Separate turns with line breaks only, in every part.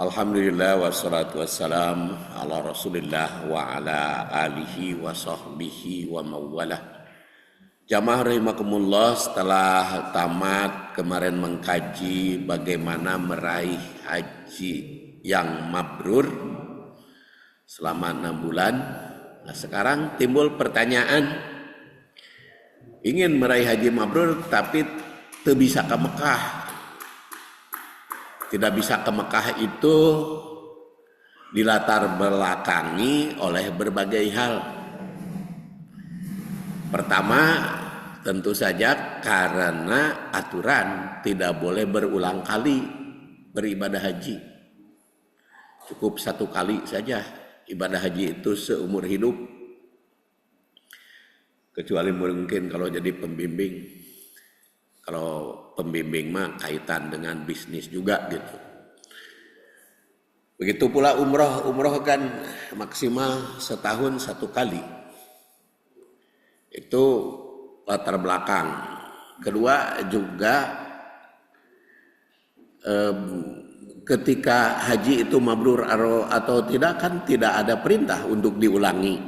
Alhamdulillah wassalatu wassalam ala rasulillah wa ala alihi wa sahbihi wa mawalah. Jamaah rahimakumullah, setelah tamat kemarin mengkaji bagaimana meraih haji yang mabrur selama 6 bulan. Nah, sekarang timbul pertanyaan, ingin meraih haji mabrur tapi tidak bisa ke Mekah. Tidak bisa ke Mekah itu dilatar belakangi oleh berbagai hal. Pertama, tentu saja karena aturan tidak boleh berulang kali beribadah haji. Cukup 1 kali saja ibadah haji itu seumur hidup. Kecuali mungkin kalau jadi pembimbing. Kalau pembimbing mah kaitan dengan bisnis juga gitu. Begitu pula umroh kan maksimal setahun 1 kali. Itu latar belakang. Kedua juga ketika haji itu mabrur atau tidak kan tidak ada perintah untuk diulangi.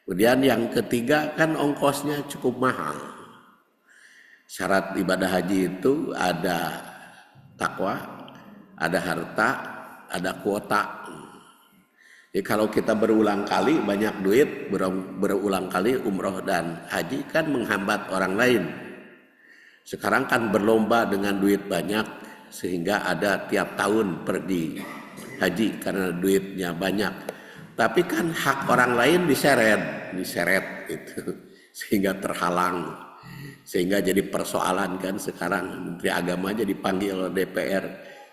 Kemudian yang ketiga kan ongkosnya cukup mahal. Syarat ibadah haji itu ada takwa, ada harta, ada kuota. Jadi kalau kita berulang kali banyak duit, berulang kali umroh dan haji kan menghambat orang lain. Sekarang kan berlomba dengan duit banyak sehingga ada tiap tahun pergi haji karena duitnya banyak. Tapi kan hak orang lain diseret itu sehingga terhalang. Sehingga jadi persoalan kan sekarang Menteri Agama jadi dipanggil DPR,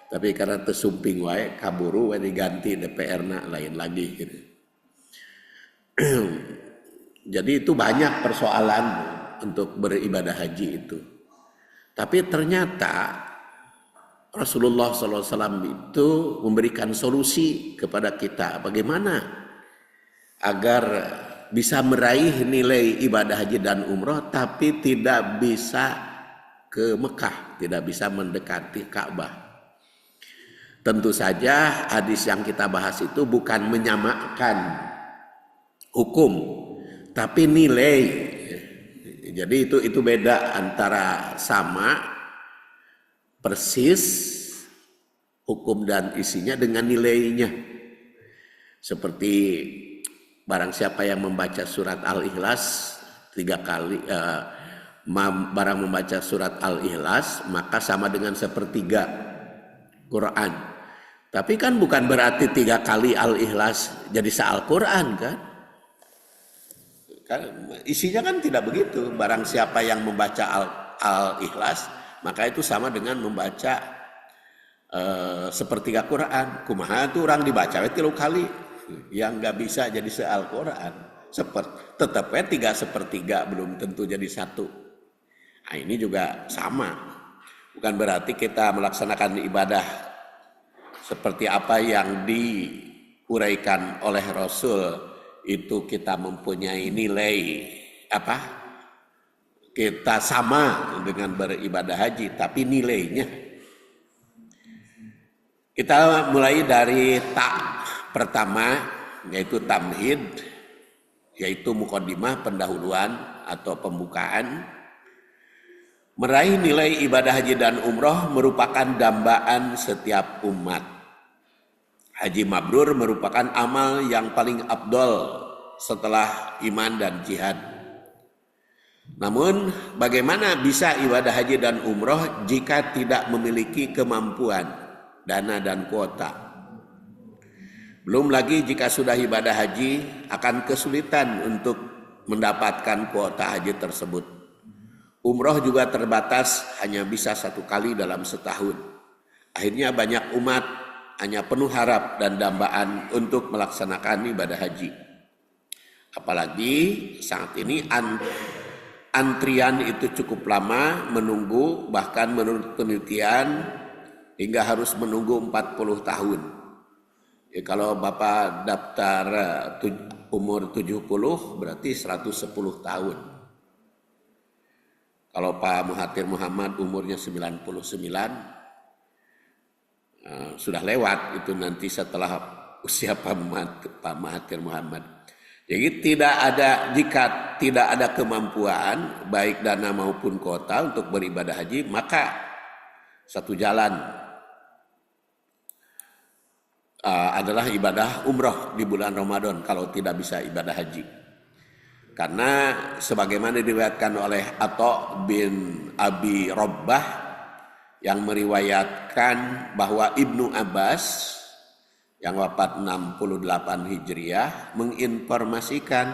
tapi karena tersumping wae kaburu wae diganti DPR lain lagi gitu. Jadi itu banyak persoalan untuk beribadah haji itu. Tapi ternyata Rasulullah SAW itu memberikan solusi kepada kita bagaimana agar bisa meraih nilai ibadah haji dan umroh tapi tidak bisa ke Mekah, tidak bisa mendekati Ka'bah. Tentu saja hadis yang kita bahas itu bukan menyamakan hukum, tapi nilai. Jadi itu beda antara sama persis hukum dan isinya dengan nilainya. Seperti barang siapa yang membaca surat Al-Ikhlas 3 kali, barang membaca surat Al-Ikhlas maka sama dengan 1/3 Quran. Tapi kan bukan berarti 3 kali Al-Ikhlas jadi se-Al-Quran kan? Isinya kan tidak begitu. Barang siapa yang membaca Al-Ikhlas maka itu sama dengan membaca 1/3 Quran. Kumaha itu orang dibaca 3 kali. Yang nggak bisa jadi se-Al-Quran tetapnya 3/3 belum tentu jadi 1. Nah ini juga sama, bukan berarti kita melaksanakan ibadah seperti apa yang diuraikan oleh Rasul itu kita mempunyai nilai apa, kita sama dengan beribadah haji, tapi nilainya kita mulai dari pertama yaitu tamhid, yaitu muqaddimah, pendahuluan atau pembukaan. Meraih nilai ibadah haji dan umroh merupakan dambaan setiap umat. Haji mabrur merupakan amal yang paling afdol setelah iman dan jihad. Namun bagaimana bisa ibadah haji dan umroh jika tidak memiliki kemampuan, dana dan kuota? Belum lagi jika sudah ibadah haji akan kesulitan untuk mendapatkan kuota haji tersebut. Umroh juga terbatas, hanya bisa 1 kali dalam setahun. Akhirnya banyak umat hanya penuh harap dan dambaan untuk melaksanakan ibadah haji. Apalagi saat ini antrian itu cukup lama menunggu, bahkan menurut penelitian hingga harus menunggu 40 tahun. Ya, kalau Bapak daftar umur 70 berarti 110 tahun. Kalau Pak Muhathir Muhammad umurnya 99, sudah lewat itu nanti setelah usia Pak Mahathir Muhammad. Jadi jika tidak ada kemampuan baik dana maupun kuota untuk beribadah haji, maka satu jalan adalah ibadah umroh di bulan Ramadan kalau tidak bisa ibadah haji. Karena sebagaimana diriwayatkan oleh Atha bin Abi Rabbah yang meriwayatkan bahwa Ibnu Abbas yang wafat 68 Hijriah menginformasikan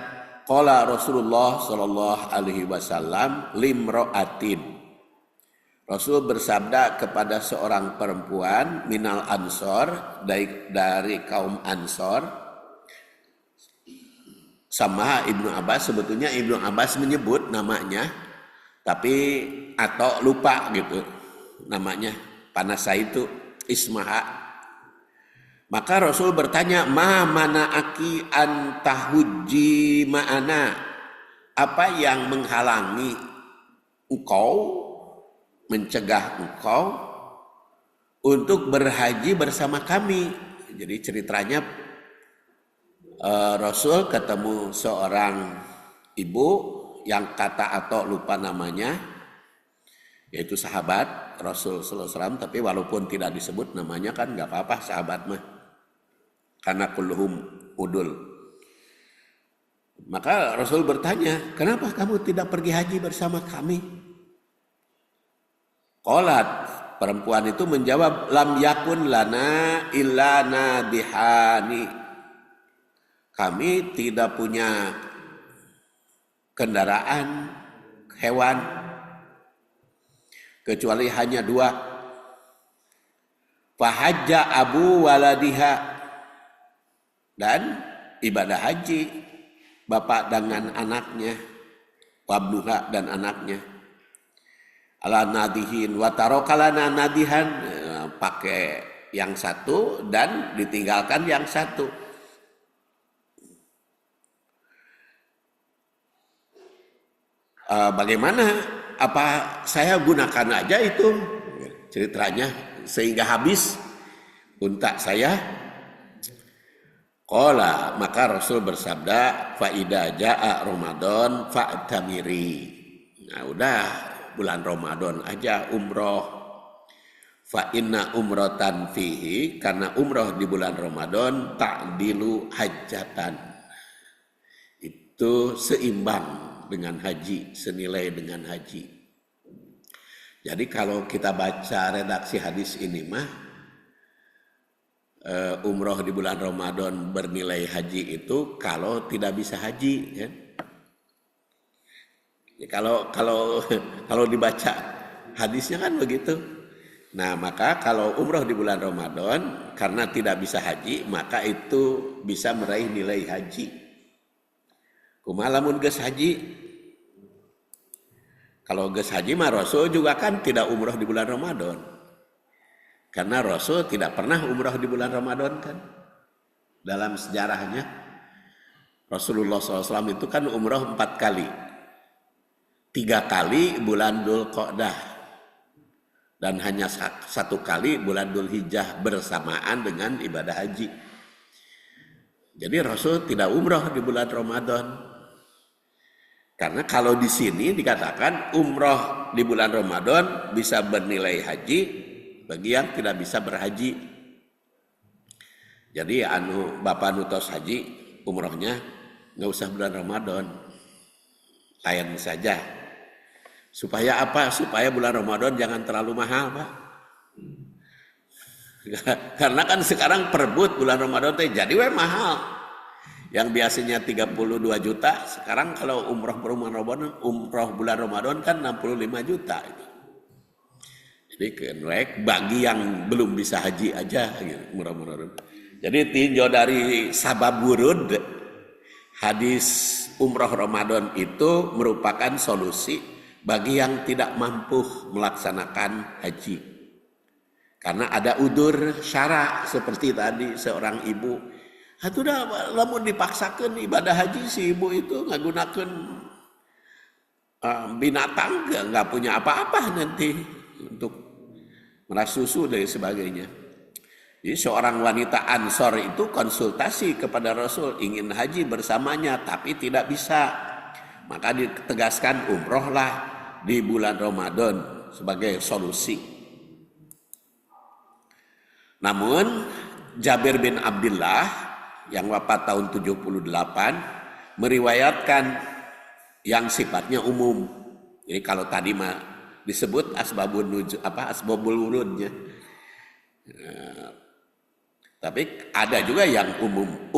qala Rasulullah sallallahu alaihi wasallam limra'atin. Rasul bersabda kepada seorang perempuan minal ansor dari kaum Ansor. Sama Ibnu Abbas, sebetulnya Ibnu Abbas menyebut namanya tapi atau lupa gitu namanya, panasa itu Ismaha. Maka Rasul bertanya, ma mana aki antahujji ma'ana, apa yang menghalangi engkau, mencegah engkau untuk berhaji bersama kami. Jadi ceritanya Rasul ketemu seorang ibu yang kata atau lupa namanya, yaitu sahabat Rasul sallallahu alaihi wasallam, tapi walaupun tidak disebut namanya kan nggak apa-apa, sahabat mah, karena kulluhum udul. Maka Rasul bertanya, kenapa kamu tidak pergi haji bersama kami? Qalat, perempuan itu menjawab, lam yakun lana illa nadihani. Kami tidak punya kendaraan hewan kecuali hanya 2. Fahajja abu waladiha, dan ibadah haji bapak dengan anaknya, wabnuha dan anaknya. Ala nadihin watarokalana nadihan, pakai yang satu dan ditinggalkan yang satu. Bagaimana? Apa saya gunakan aja itu ceritanya sehingga habis unta saya? Qala, maka Rasul bersabda, fa idza jaa Ramadan fa'tamiri. Nah, udah bulan Ramadan aja umroh. Fa inna umratan fihi, karena umroh di bulan Ramadan ta'dilu hajjatan. Itu seimbang dengan haji, senilai dengan haji. Jadi kalau kita baca redaksi hadis ini mah, umroh di bulan Ramadan bernilai haji itu kalau tidak bisa haji, kan? Ya, kalau dibaca hadisnya kan begitu. Nah, maka kalau umroh di bulan Ramadan karena tidak bisa haji, maka itu bisa meraih nilai haji. Kumaha lamun geus haji? Kalau geus haji mah Rasul juga kan tidak umroh di bulan Ramadan. Karena Rasul tidak pernah umroh di bulan Ramadan kan. Dalam sejarahnya Rasulullah SAW itu kan umroh 4 kali. 3 kali bulan Dzulqa'dah. Dan hanya 1 kali bulan Dzulhijjah bersamaan dengan ibadah haji. Jadi Rasul tidak umroh di bulan Ramadan. Karena kalau di sini dikatakan umroh di bulan Ramadan bisa bernilai haji bagi yang tidak bisa berhaji. Jadi bapak nutos haji umrohnya nggak usah bulan Ramadan, layan saja. Supaya apa? Supaya bulan Ramadan jangan terlalu mahal, Pak. Karena kan sekarang perebut bulan Ramadan teh jadi mahal. Yang biasanya 32 juta, sekarang kalau umroh bulan Ramadan kan 65 juta. Jadi bagi yang belum bisa haji aja gitu, murah-murah. Jadi tinjau dari sabab wurud, hadis umroh Ramadan itu merupakan solusi bagi yang tidak mampu melaksanakan haji. Karena ada udur syara seperti tadi seorang ibu, atuh dah lamun dipaksakan ibadah haji si ibu itu ngagunakeun binatang nggak punya apa-apa nanti untuk meras susu dan sebagainya. Jadi seorang wanita Ansor itu konsultasi kepada Rasul, ingin haji bersamanya tapi tidak bisa. Maka ditegaskan umrohlah di bulan Ramadan sebagai solusi. Namun Jabir bin Abdullah yang wafat tahun 78 meriwayatkan yang sifatnya umum. Jadi kalau tadi mah disebut asbabul wurudnya. Tapi ada juga yang umum,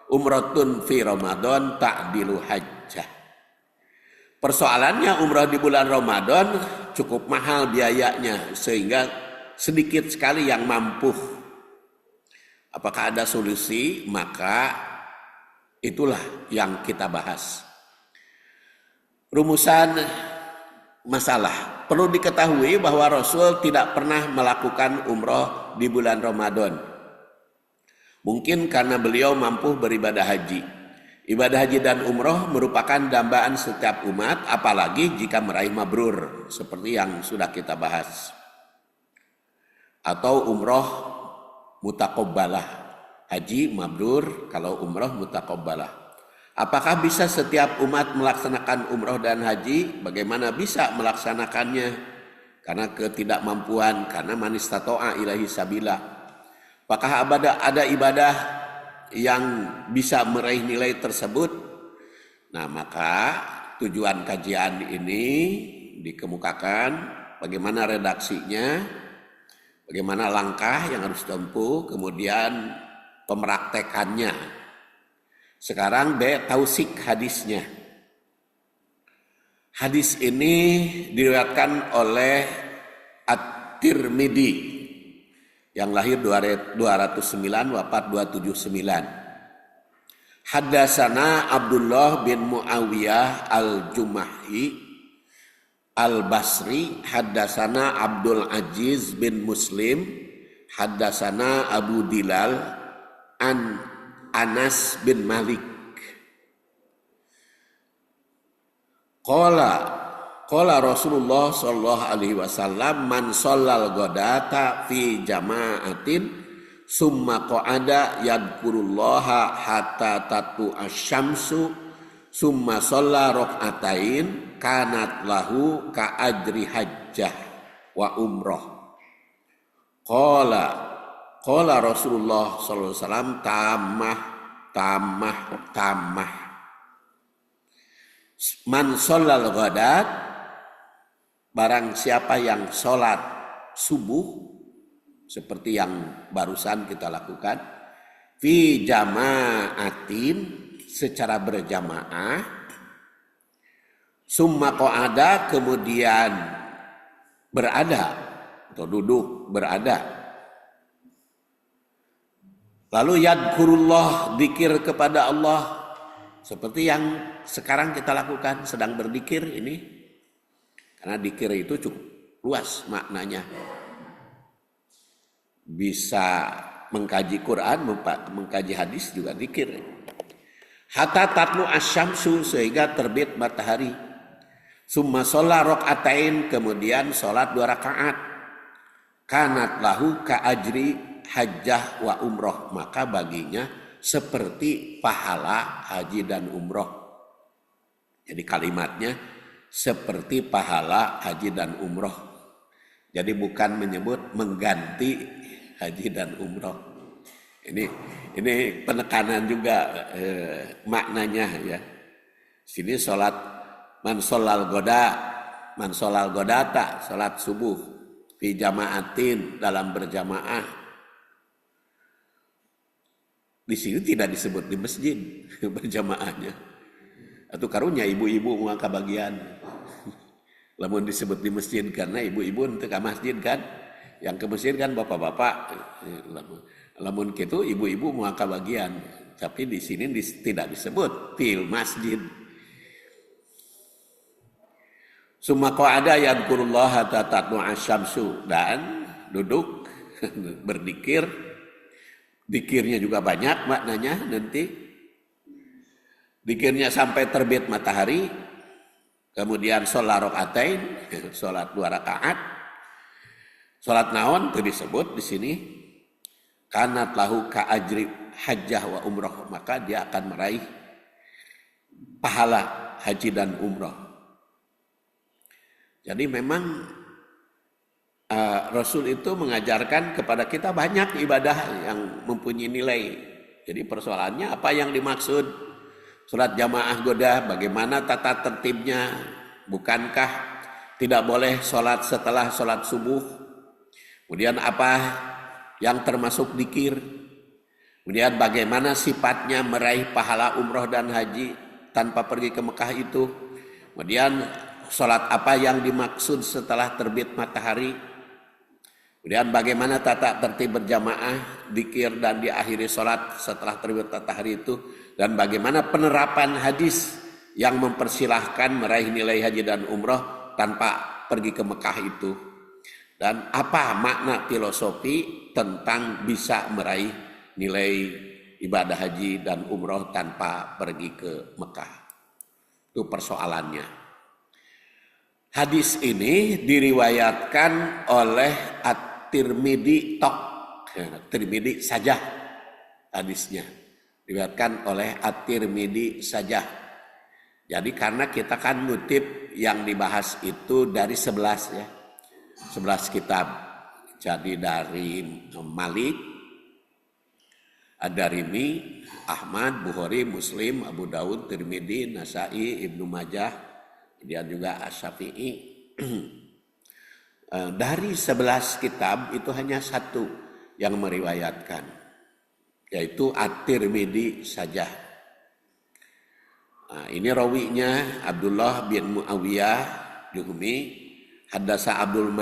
umratun fi Ramadan ta'dilu hajjah. Persoalannya umrah di bulan Ramadan cukup mahal biayanya sehingga sedikit sekali yang mampu. Apakah ada solusi? Maka itulah yang kita bahas. Rumusan masalah. Perlu diketahui bahwa Rasul tidak pernah melakukan umrah di bulan Ramadan. Mungkin karena beliau mampu beribadah haji. Ibadah haji dan umroh merupakan dambaan setiap umat, apalagi jika meraih mabrur, seperti yang sudah kita bahas. Atau umroh mutaqabbalah. Haji mabrur, kalau umroh mutaqabbalah. Apakah bisa setiap umat melaksanakan umroh dan haji? Bagaimana bisa melaksanakannya? Karena ketidakmampuan, karena man istata'a ilaihi sabila. Apakah ada ibadah yang bisa meraih nilai tersebut? Nah, maka tujuan kajian ini dikemukakan bagaimana redaksinya, bagaimana langkah yang harus ditempuh, kemudian pemraktekannya. Sekarang tausik hadisnya. Hadis ini diriwayatkan oleh At-Tirmidzi yang lahir 209 wafat 279. Haddatsana Abdullah bin Muawiyah al-Jumahi al-Basri, haddatsana Abdul Aziz bin Muslim, haddatsana Abu Dilal an Anas bin Malik. Qala Rasulullah sallallahu alaihi wasallam man shallal ghadata fi jama'atin summa qa'ada yadhkurullaha hatta tatu asyamsu summa shalla rak'atain kanat lahu ka ajri hajjah wa umrah. Qala Rasulullah sallallahu alaihi wasallam tamah man shallal ghadat, barang siapa yang sholat subuh seperti yang barusan kita lakukan, fi jama'atin secara berjamaah, summa qa'ada kemudian berada atau duduk berada, lalu yadhkurullah dzikir kepada Allah seperti yang sekarang kita lakukan, sedang berzikir ini. Karena dzikir itu cukup luas maknanya. Bisa mengkaji Quran, mengkaji hadis juga dzikir. Hatta tatlu asyamsu sehingga terbit matahari. Summa sholla rak'atain kemudian sholat 2 rakaat. Kanat lahu ka ajri hajjah wa umroh, maka baginya seperti pahala haji dan umroh. Jadi kalimatnya seperti pahala haji dan umroh. Jadi bukan menyebut mengganti haji dan umroh. Ini penekanan juga maknanya ya. Sini sholat man sholal godata, sholat subuh fi jama'atin dalam berjamaah. Di sini tidak disebut di masjid berjamaahnya. Atau karunya ibu-ibu muaka bagian. Lamun disebut di masjid karena ibu-ibu untuk ke masjid kan. Yang ke masjid kan bapak-bapak. Lamun gitu ibu-ibu muaka bagian. Tapi di sini tidak disebut fil masjid. Summa qa'ada yadhkurullaha hatta tatlu asyamsu, dan duduk berzikir. Zikirnya juga banyak maknanya nanti. Zikirnya sampai terbit matahari, kemudian sholat rakaatain, sholat 2 rakaat. Sholat naon itu disebut di sini. kanat lahu ka ajri hajjah wa umroh, maka dia akan meraih pahala haji dan umroh. Jadi memang Rasul itu mengajarkan kepada kita banyak ibadah yang mempunyai nilai. Jadi persoalannya apa yang dimaksud sholat jamaah goda, bagaimana tata tertibnya, bukankah tidak boleh sholat setelah sholat subuh, kemudian apa yang termasuk dzikir, kemudian bagaimana sifatnya meraih pahala umroh dan haji tanpa pergi ke Mekah itu, kemudian sholat apa yang dimaksud setelah terbit matahari, kemudian bagaimana tata tertib berjamaah, dzikir dan diakhiri sholat setelah terbit matahari itu, dan bagaimana penerapan hadis yang mempersilahkan meraih nilai haji dan umroh tanpa pergi ke Mekah itu, dan apa makna filosofi tentang bisa meraih nilai ibadah haji dan umroh tanpa pergi ke Mekah. Itu persoalannya. Hadis ini diriwayatkan oleh At-Tirmidzi Tirmidzi saja hadisnya. Diriwayatkan oleh At-Tirmidzi saja. Jadi karena kita kan ngutip yang dibahas itu dari 11 ya. 11 kitab. Jadi dari Malik, Ad-Darimi, Ahmad, Bukhari, Muslim, Abu Daud, Tirmidzi, Nasai, Ibnu Majah, dia juga Asy-Syafi'i. Dari 11 kitab itu hanya satu yang meriwayatkan, yaitu At-Tirmidzi saja. Nah, ini rawinya Abdullah bin Muawiyah Juhmi, Haddasa Abdul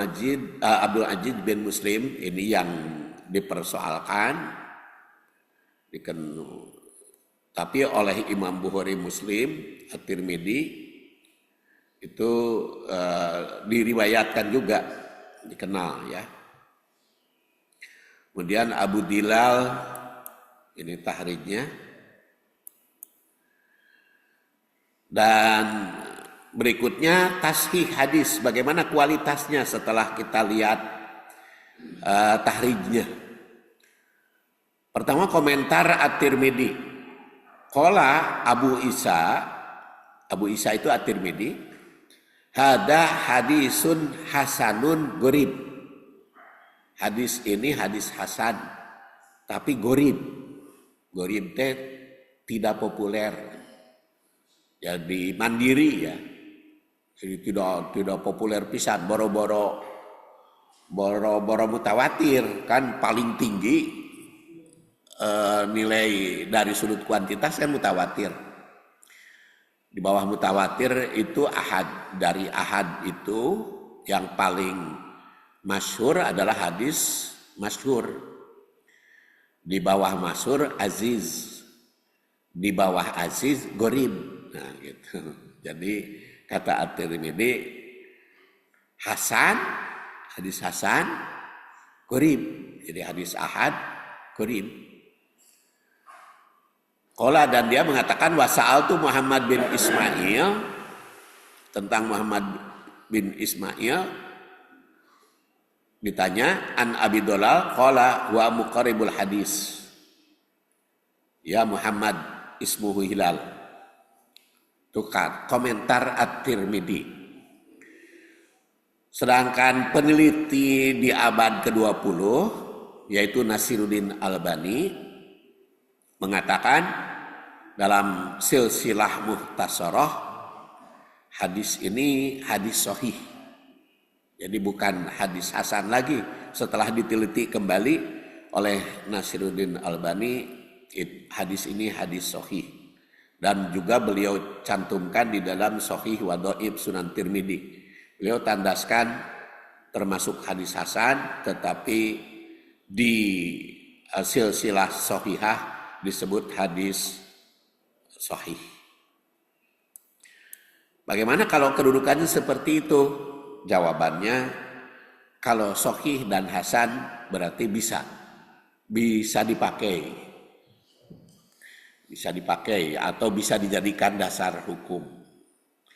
Aziz bin Muslim, ini yang dipersoalkan, tapi oleh Imam Bukhari Muslim, At-Tirmidzi itu diriwayatkan juga, dikenal ya. Kemudian Abu Dilal, ini tahrijnya, dan berikutnya tashih hadis, bagaimana kualitasnya setelah kita lihat tahrijnya. Pertama komentar At-Tirmidzi, qala Abu Isa itu At-Tirmidzi, hada hadisun hasanun gorib. Hadis ini hadis hasan, tapi gorib. Gorib teh tidak populer. Jadi mandiri ya. Jadi tidak populer pisan, boro-boro mutawatir kan paling tinggi nilai dari sudut kuantitas kan mutawatir. Di bawah mutawatir itu ahad. Dari ahad itu yang paling masyhur adalah hadis masyhur. Di bawah masyhur aziz. Di bawah aziz gorib. Nah gitu. Jadi kata At-Tirmidzi hasan, hadis hasan, gorib. Jadi hadis ahad, gorib. Qala, dan dia mengatakan wasa'altu Muhammad bin Ismail, tentang Muhammad bin Ismail ditanya an Abi Dolal qala wa muqarribul hadis ya Muhammad ismuhu Hilal. Tukar komentar At-Tirmidzi. Sedangkan peneliti di abad ke-20 yaitu Nasiruddin Albani mengatakan dalam silsilah muhtasarah hadis ini hadis sahih. Jadi bukan hadis hasan lagi. Setelah diteliti kembali oleh Nasiruddin Albani, hadis ini hadis sahih. Dan juga beliau cantumkan di dalam Sahih wa Dhaif Sunan Tirmidzi. Beliau tandaskan termasuk hadis hasan, tetapi di silsilah sahihah disebut hadis sahih. Bagaimana kalau kedudukannya seperti itu? Jawabannya, kalau sahih dan hasan berarti bisa dipakai. Bisa dipakai atau bisa dijadikan dasar hukum.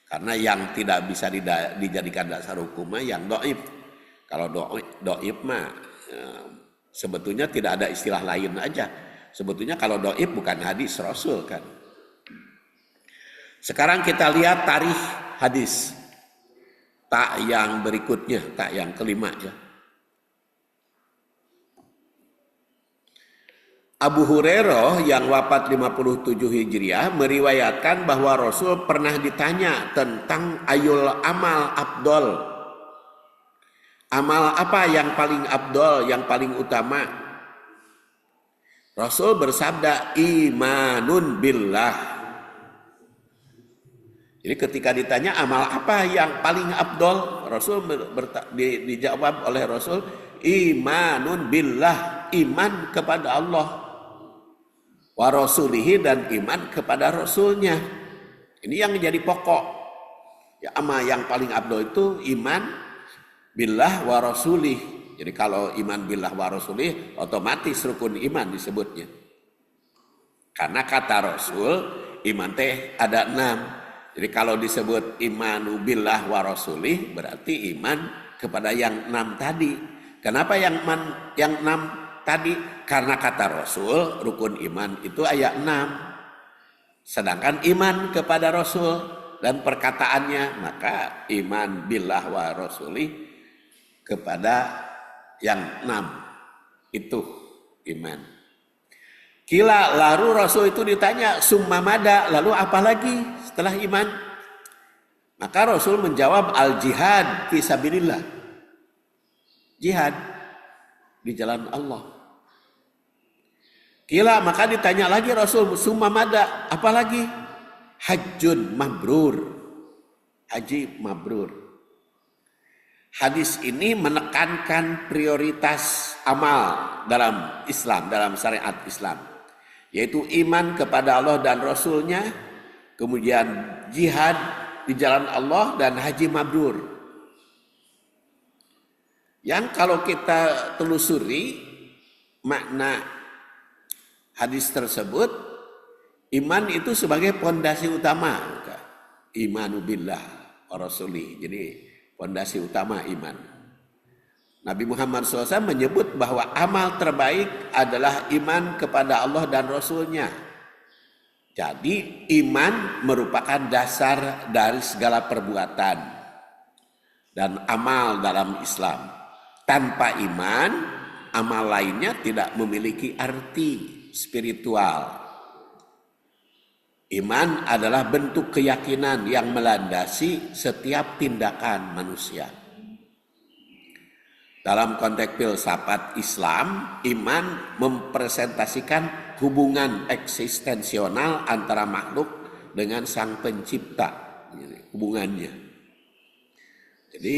Karena yang tidak bisa dijadikan dasar hukumnya yang dhaif. Kalau dhaif mah Sebetulnya tidak ada istilah lain aja. Sebetulnya kalau dhaif bukan hadis Rasul kan. Sekarang kita lihat tarikh hadis. Tak yang berikutnya, tak yang kelima ya. Abu Hurairah yang wafat 57 Hijriah meriwayatkan bahwa Rasul pernah ditanya tentang ayul amal afdol. Amal apa yang paling afdol, yang paling utama? Rasul bersabda, imanun billah. Jadi ketika ditanya amal apa yang paling afdol, Rasul dijawab oleh Rasul, imanun billah, iman kepada Allah. Wa rasulihi, dan iman kepada Rasulnya. Ini yang menjadi pokok. Ya, amal yang paling afdol itu iman billah wa rasulih. Jadi kalau iman billah wa rasulih, otomatis rukun iman disebutnya. Karena kata Rasul, iman teh ada 6. Jadi kalau disebut imanu billah wa rasulih, berarti iman kepada yang 6 tadi. Kenapa yang 6 tadi? Karena kata Rasul, rukun iman itu ayat 6. Sedangkan iman kepada Rasul dan perkataannya, maka iman billah wa rasulih kepada yang 6 itu iman. Kila, lalu Rasul itu ditanya, summa mada, lalu apa lagi setelah iman? Maka Rasul menjawab, al jihad fi sabilillah, jihad di jalan Allah. Kila, maka ditanya lagi Rasul, summa mada, apa lagi? Hajjun mabrur, haji mabrur. Hadis ini menekankan prioritas amal dalam Islam, dalam syariat Islam. Yaitu iman kepada Allah dan Rasulnya, kemudian jihad di jalan Allah, dan haji mabrur. Yang kalau kita telusuri makna hadis tersebut, iman itu sebagai pondasi utama. Imanu billah wa rasulih. Jadi pondasi utama iman. Nabi Muhammad SAW menyebut bahwa amal terbaik adalah iman kepada Allah dan Rasulnya. Jadi iman merupakan dasar dari segala perbuatan dan amal dalam Islam. Tanpa iman, amal lainnya tidak memiliki arti spiritual. Iman adalah bentuk keyakinan yang melandasi setiap tindakan manusia. Dalam konteks filsafat Islam, iman mempresentasikan hubungan eksistensional antara makhluk dengan Sang Pencipta. Hubungannya. Jadi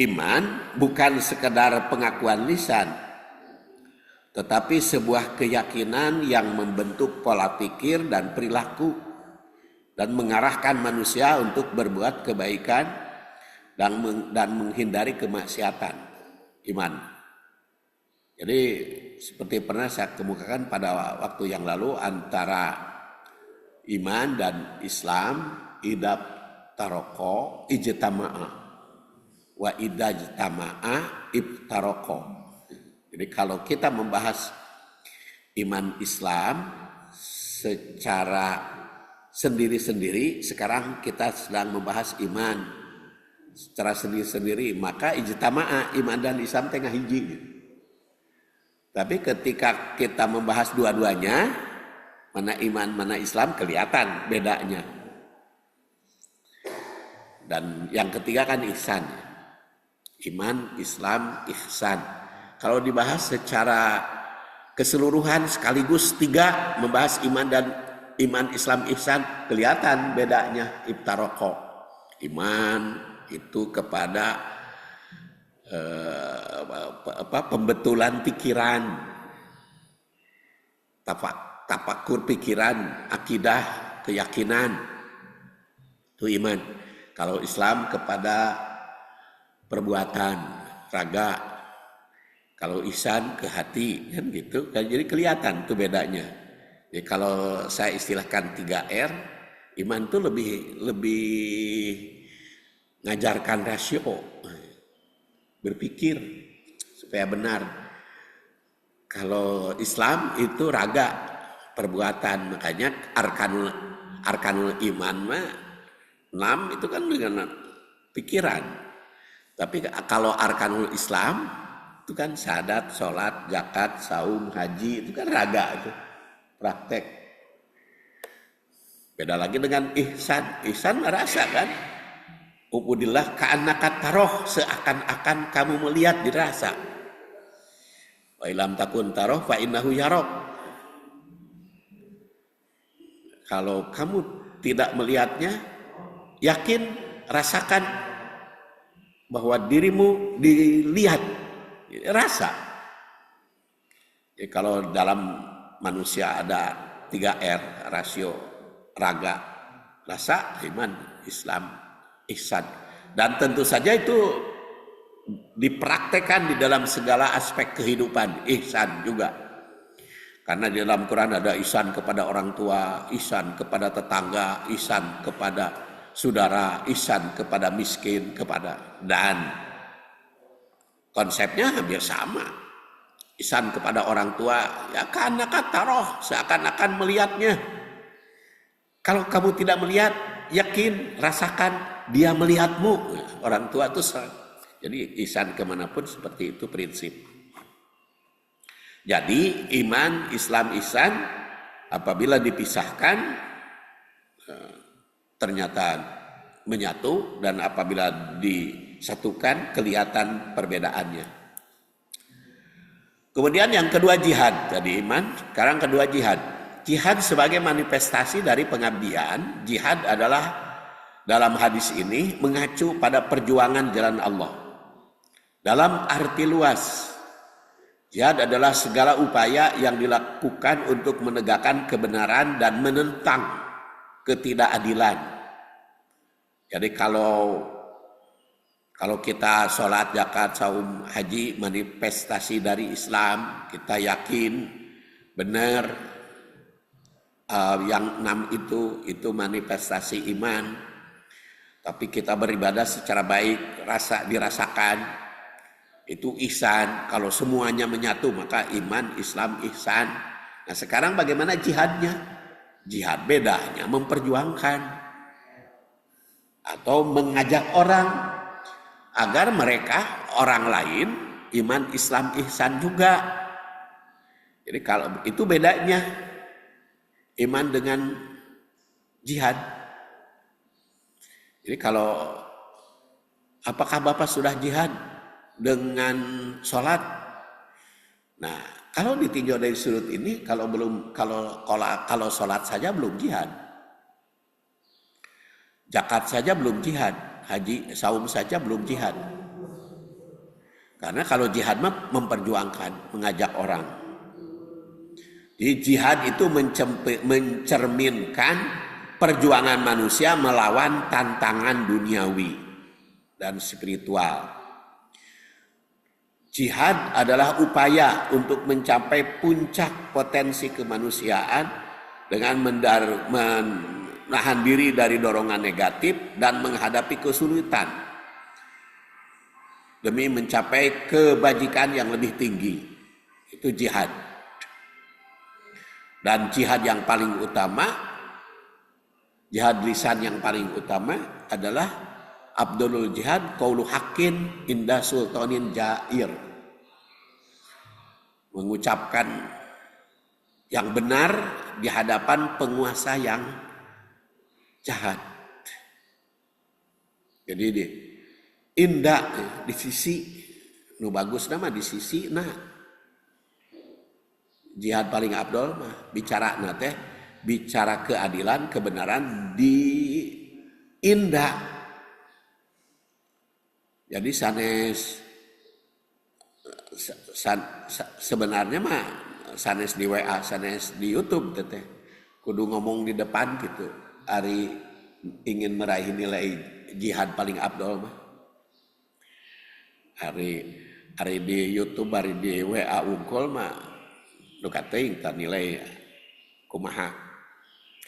iman bukan sekedar pengakuan lisan, tetapi sebuah keyakinan yang membentuk pola pikir dan perilaku dan mengarahkan manusia untuk berbuat kebaikan dan menghindari kemaksiatan. Iman. Jadi seperti pernah saya kemukakan pada waktu yang lalu, antara iman dan Islam idab taroko ijtama'a wa idajtama'a ibtaroko. Jadi kalau kita membahas iman Islam secara sendiri-sendiri, sekarang kita sedang membahas iman secara sendiri-sendiri, maka ijtama'a, iman dan Islam tengah hiji. Tapi ketika kita membahas dua-duanya, mana iman mana Islam, kelihatan bedanya. Dan yang ketiga kan ihsan. Iman, Islam, ihsan. Kalau dibahas secara keseluruhan sekaligus 3, membahas iman dan iman, Islam, ihsan, kelihatan bedanya. Ibtaroko, iman itu kepada pembetulan pikiran, tafakur pikiran, akidah, keyakinan, itu iman. Kalau Islam kepada perbuatan, raga. Kalau ihsan ke hati, kan gitu. Jadi kelihatan tuh bedanya. Jadi kalau saya istilahkan 3R, iman tuh lebih ngajarkan rasio, berpikir supaya benar. Kalau Islam itu raga, perbuatan, makanya arkanul iman mah 6 itu kan dengan pikiran. Tapi kalau arkanul Islam itu kan syahadat, sholat, zakat, saum, haji, itu kan raga itu, praktek. Beda lagi dengan ihsan. Ihsan merasa kan, ubudillah ka'annaka taroh, seakan-akan kamu melihat, dirasa. Wa ilam takun taroh fa innahu yarok. Kalau kamu tidak melihatnya, yakin, rasakan bahwa dirimu dilihat, rasa. Jadi kalau dalam manusia ada 3R, rasio, raga, rasa, iman, Islam, ihsan. Dan tentu saja itu dipraktekkan di dalam segala aspek kehidupan, ihsan juga. Karena di dalam Quran ada ihsan kepada orang tua, ihsan kepada tetangga, ihsan kepada saudara, ihsan kepada miskin, dan konsepnya hampir sama. Ihsan kepada orang tua, ya ka'annaka taroh, seakan-akan melihatnya. Kalau kamu tidak melihat, yakin, rasakan dia melihatmu. Orang tua itu jadi ihsan kemanapun seperti itu prinsip. Jadi iman, Islam, ihsan apabila dipisahkan ternyata menyatu, dan apabila disatukan kelihatan perbedaannya. Kemudian yang kedua jihad, tadi iman, sekarang kedua jihad. Jihad sebagai manifestasi dari pengabdian. Jihad adalah dalam hadis ini mengacu pada perjuangan jalan Allah. Dalam arti luas, jihad adalah segala upaya yang dilakukan untuk menegakkan kebenaran dan menentang ketidakadilan. Jadi kalau kita sholat, zakat, saum, haji, manifestasi dari Islam, kita yakin benar yang 6 itu manifestasi iman. Tapi kita beribadah secara baik, dirasakan. Itu ihsan. Kalau semuanya menyatu maka iman, Islam, ihsan. Nah sekarang bagaimana jihadnya? Jihad bedanya memperjuangkan atau mengajak orang agar mereka, orang lain, iman, Islam, ihsan juga. Jadi kalau itu bedanya iman dengan jihad. Jadi kalau apakah Bapak sudah jihad dengan sholat? Nah, kalau ditinjau dari sudut ini, kalau sholat saja belum jihad, zakat saja belum jihad, haji, saum saja belum jihad. Karena kalau jihad mah memperjuangkan, mengajak orang. Jadi jihad itu mencerminkan perjuangan manusia melawan tantangan duniawi dan spiritual. Jihad adalah upaya untuk mencapai puncak potensi kemanusiaan dengan menahan diri dari dorongan negatif dan menghadapi kesulitan demi mencapai kebajikan yang lebih tinggi. Itu jihad. Dan jihad yang paling utama, jihad lisan yang paling utama adalah Abdulul jihad qaulu haqqin inda sultanin jair. Mengucapkan yang benar di hadapan penguasa yang jahat. Jadi indah di sisi nu bagus nama di sisi jihad paling abdol mah bicara bicara keadilan, kebenaran di indah. Jadi sebenarnya mah sanes di WA, sanes di YouTube teteh kudu ngomong di depan gitu. Ari ingin meraih nilai jihad paling abdol mah. Ari di YouTube, ari di WA unggul mah nu kateuing tah nilai kumaha.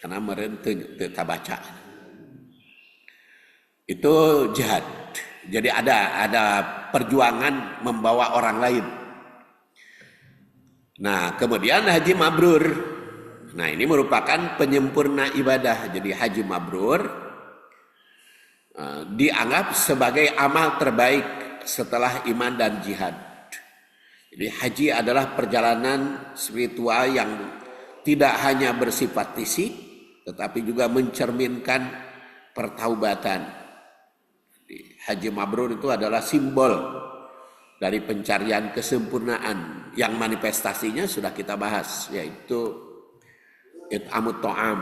Karena meureun teu baca. Itu jihad. Jadi ada perjuangan membawa orang lain. Nah, kemudian haji mabrur. Nah, ini merupakan penyempurna ibadah. Jadi haji mabrur dianggap sebagai amal terbaik setelah iman dan jihad. Jadi haji adalah perjalanan spiritual yang tidak hanya bersifat fisik, tetapi juga mencerminkan pertaubatan. Jadi, haji mabrur itu adalah simbol dari pencarian kesempurnaan yang manifestasinya sudah kita bahas, yaitu it'amut ta'am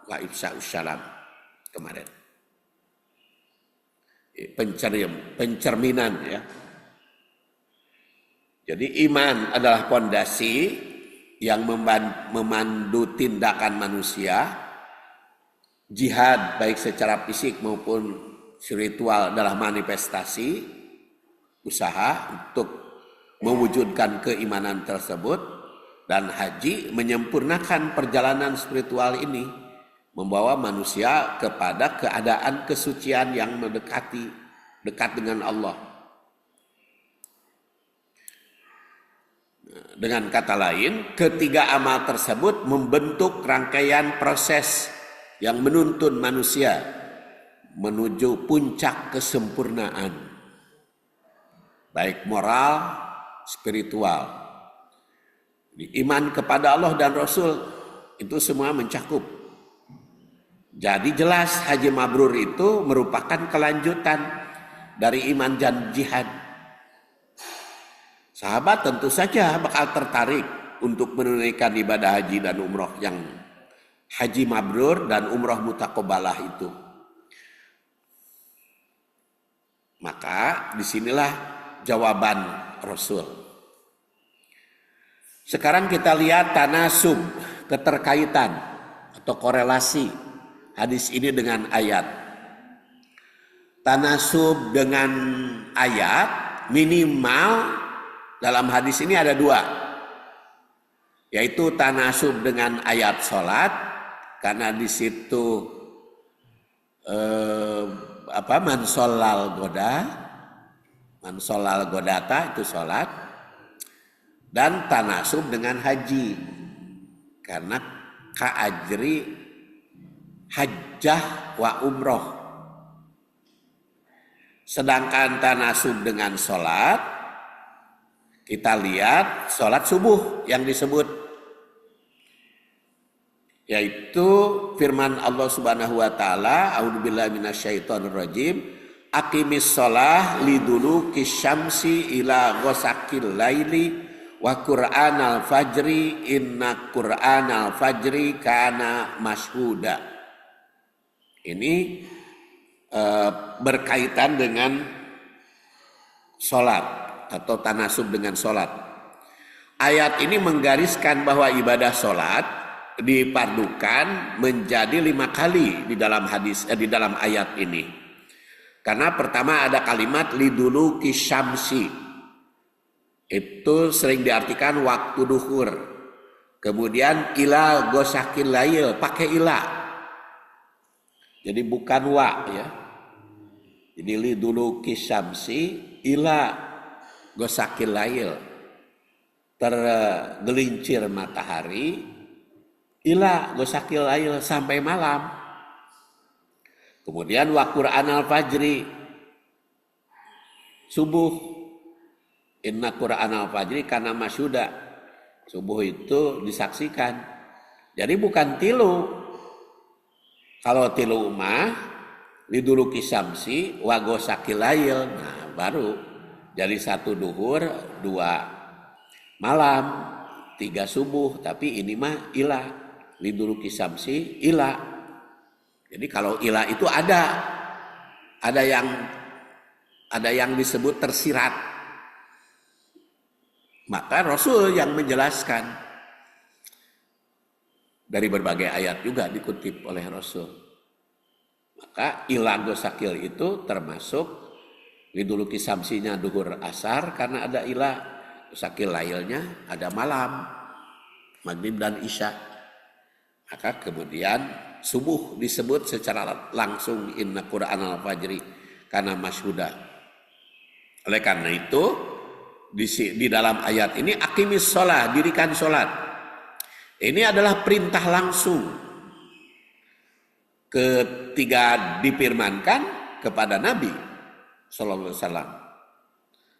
wa ifsa'us salam kemarin. Pencerminan ya. Jadi iman adalah fondasi yang memandu tindakan manusia. Jihad baik secara fisik maupun spiritual adalah manifestasi usaha untuk mewujudkan keimanan tersebut, dan haji menyempurnakan perjalanan spiritual ini, membawa manusia kepada keadaan kesucian yang dekat dengan Allah. Dengan kata lain, ketiga amal tersebut membentuk rangkaian proses yang menuntun manusia menuju puncak kesempurnaan, baik moral, spiritual. Iman kepada Allah dan Rasul itu semua mencakup. Jadi jelas haji mabrur itu merupakan kelanjutan dari iman dan jihad. Sahabat tentu saja bakal tertarik untuk menunaikan ibadah haji dan umroh yang haji mabrur dan umroh mutaqabbalah itu. Maka disinilah jawaban Rasul. Sekarang kita lihat tanasub, keterkaitan atau korelasi hadis ini dengan ayat. Tanasub dengan ayat minimal dalam hadis ini ada dua, yaitu tanasub dengan ayat sholat, karena di situ man sholal godata itu sholat, dan tanasub dengan haji karena ka'ajri hajjah wa umroh. Sedangkan tanasub dengan sholat, kita lihat sholat subuh yang disebut, yaitu firman Allah Subhanahu wa taala, a'udzubillahi minasyaitonirrajim, aqimis shalah liduluki syamsi ila ghasaqil laili wa qur'anal fajri inna qur'anal fajri kana mashhuda. Ini berkaitan dengan sholat atau tanasub dengan sholat. Ayat ini menggariskan bahwa ibadah sholat dipardukan menjadi 5 kali di dalam di dalam ayat ini. Karena pertama ada kalimat liduluki syamsi, itu sering diartikan waktu duhur. Kemudian ila ghasaqil lail, pakai ila, jadi bukan wa ya. Jadi liduluki syamsi ila ghasaqil lail, tergelincir matahari, ila ghasaqil lail, sampai malam. Kemudian wa qur'anal fajri, subuh, inna qur'anal fajri kana masyhuda, subuh itu disaksikan. Jadi bukan tilu. Kalau tilu mah liduluki syamsi wa ghasaqil lail, nah baru jadi 1 duhur, 2 malam, 3 subuh. Tapi ini mah ila, liduluki syamsi ila. Jadi kalau ila itu ada yang disebut tersirat. Maka Rasul yang menjelaskan dari berbagai ayat juga dikutip oleh Rasul. Maka ila ghasaqil itu termasuk liduluki samsinya duhur asar karena ada ila, ghasaqil lailnya ada malam, maghrib dan isya. Maka kemudian subuh disebut secara langsung inna qur'anal fajri kana masyhuda. Oleh karena itu di dalam ayat ini aqimis sholat, dirikan sholat. Ini adalah perintah langsung ketika difirmankan kepada Nabi Sallallahu Alaihi Wasallam,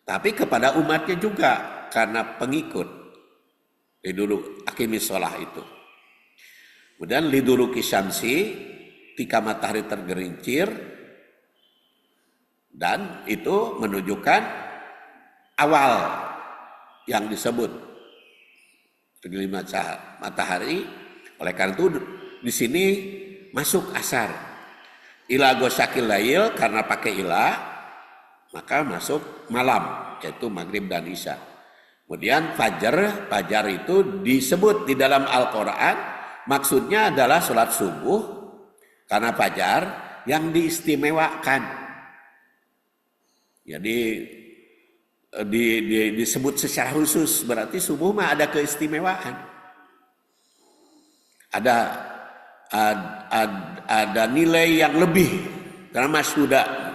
tapi kepada umatnya juga karena pengikut. Dulu aqimis sholat itu. Kemudian liduluki syamsi, ketika matahari tergelincir, dan itu menunjukkan awal yang disebut tergelincir matahari. Oleh karena itu di sini masuk asar. Ila gosakil lail, karena pakai ila maka masuk malam, yaitu maghrib dan isya. Kemudian fajar itu disebut di dalam Al-Quran, maksudnya adalah sholat subuh, karena fajar yang diistimewakan. Jadi disebut secara khusus, berarti subuh mah ada keistimewaan. Ada nilai yang lebih karena masyhuda.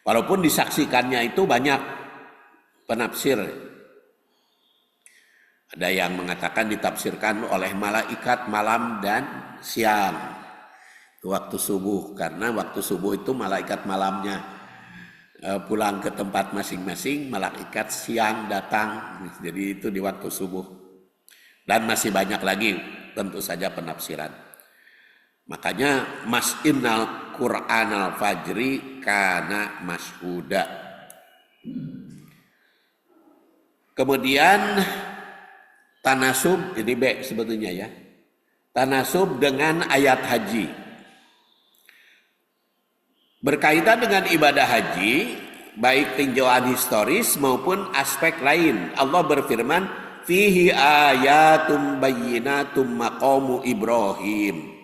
Walaupun disaksikannya itu banyak penafsir. Ada yang mengatakan ditafsirkan oleh malaikat malam dan siang. Waktu subuh, karena waktu subuh itu malaikat malamnya pulang ke tempat masing-masing, malaikat siang datang. Jadi itu di waktu subuh. Dan masih banyak lagi tentu saja penafsiran. Makanya mas'innal Qur'an al-fajri kana masyhuda. Kemudian tanasub, ini B sebetulnya ya. Tanasub dengan ayat haji. Berkaitan dengan ibadah haji, baik tinjauan historis maupun aspek lain. Allah berfirman, fihi ayatum bayyinatum maqamu Ibrahim.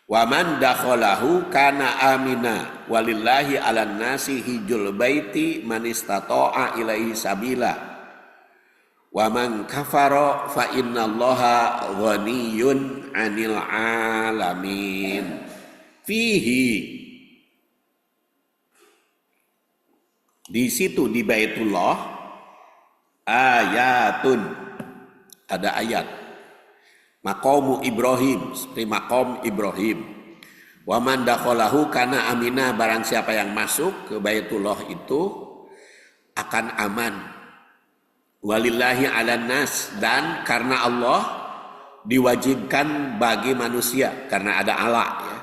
Wa man dakhalahu kana amina walillahi 'alan nasi hijjul baiti man istata'a ilaihi sabila. Wa man kafara fa innallaha ghaniyyun 'anil 'alamin. Fihi, di situ di Baitullah, ayatun, ada ayat. Maqamu Ibrahim, seperti maqam Ibrahim. Wa man dakhalahu kana amina, barang siapa yang masuk ke Baitullah itu akan aman. Walillahi 'alan nas, dan karena Allah diwajibkan bagi manusia, karena ada Allah ya.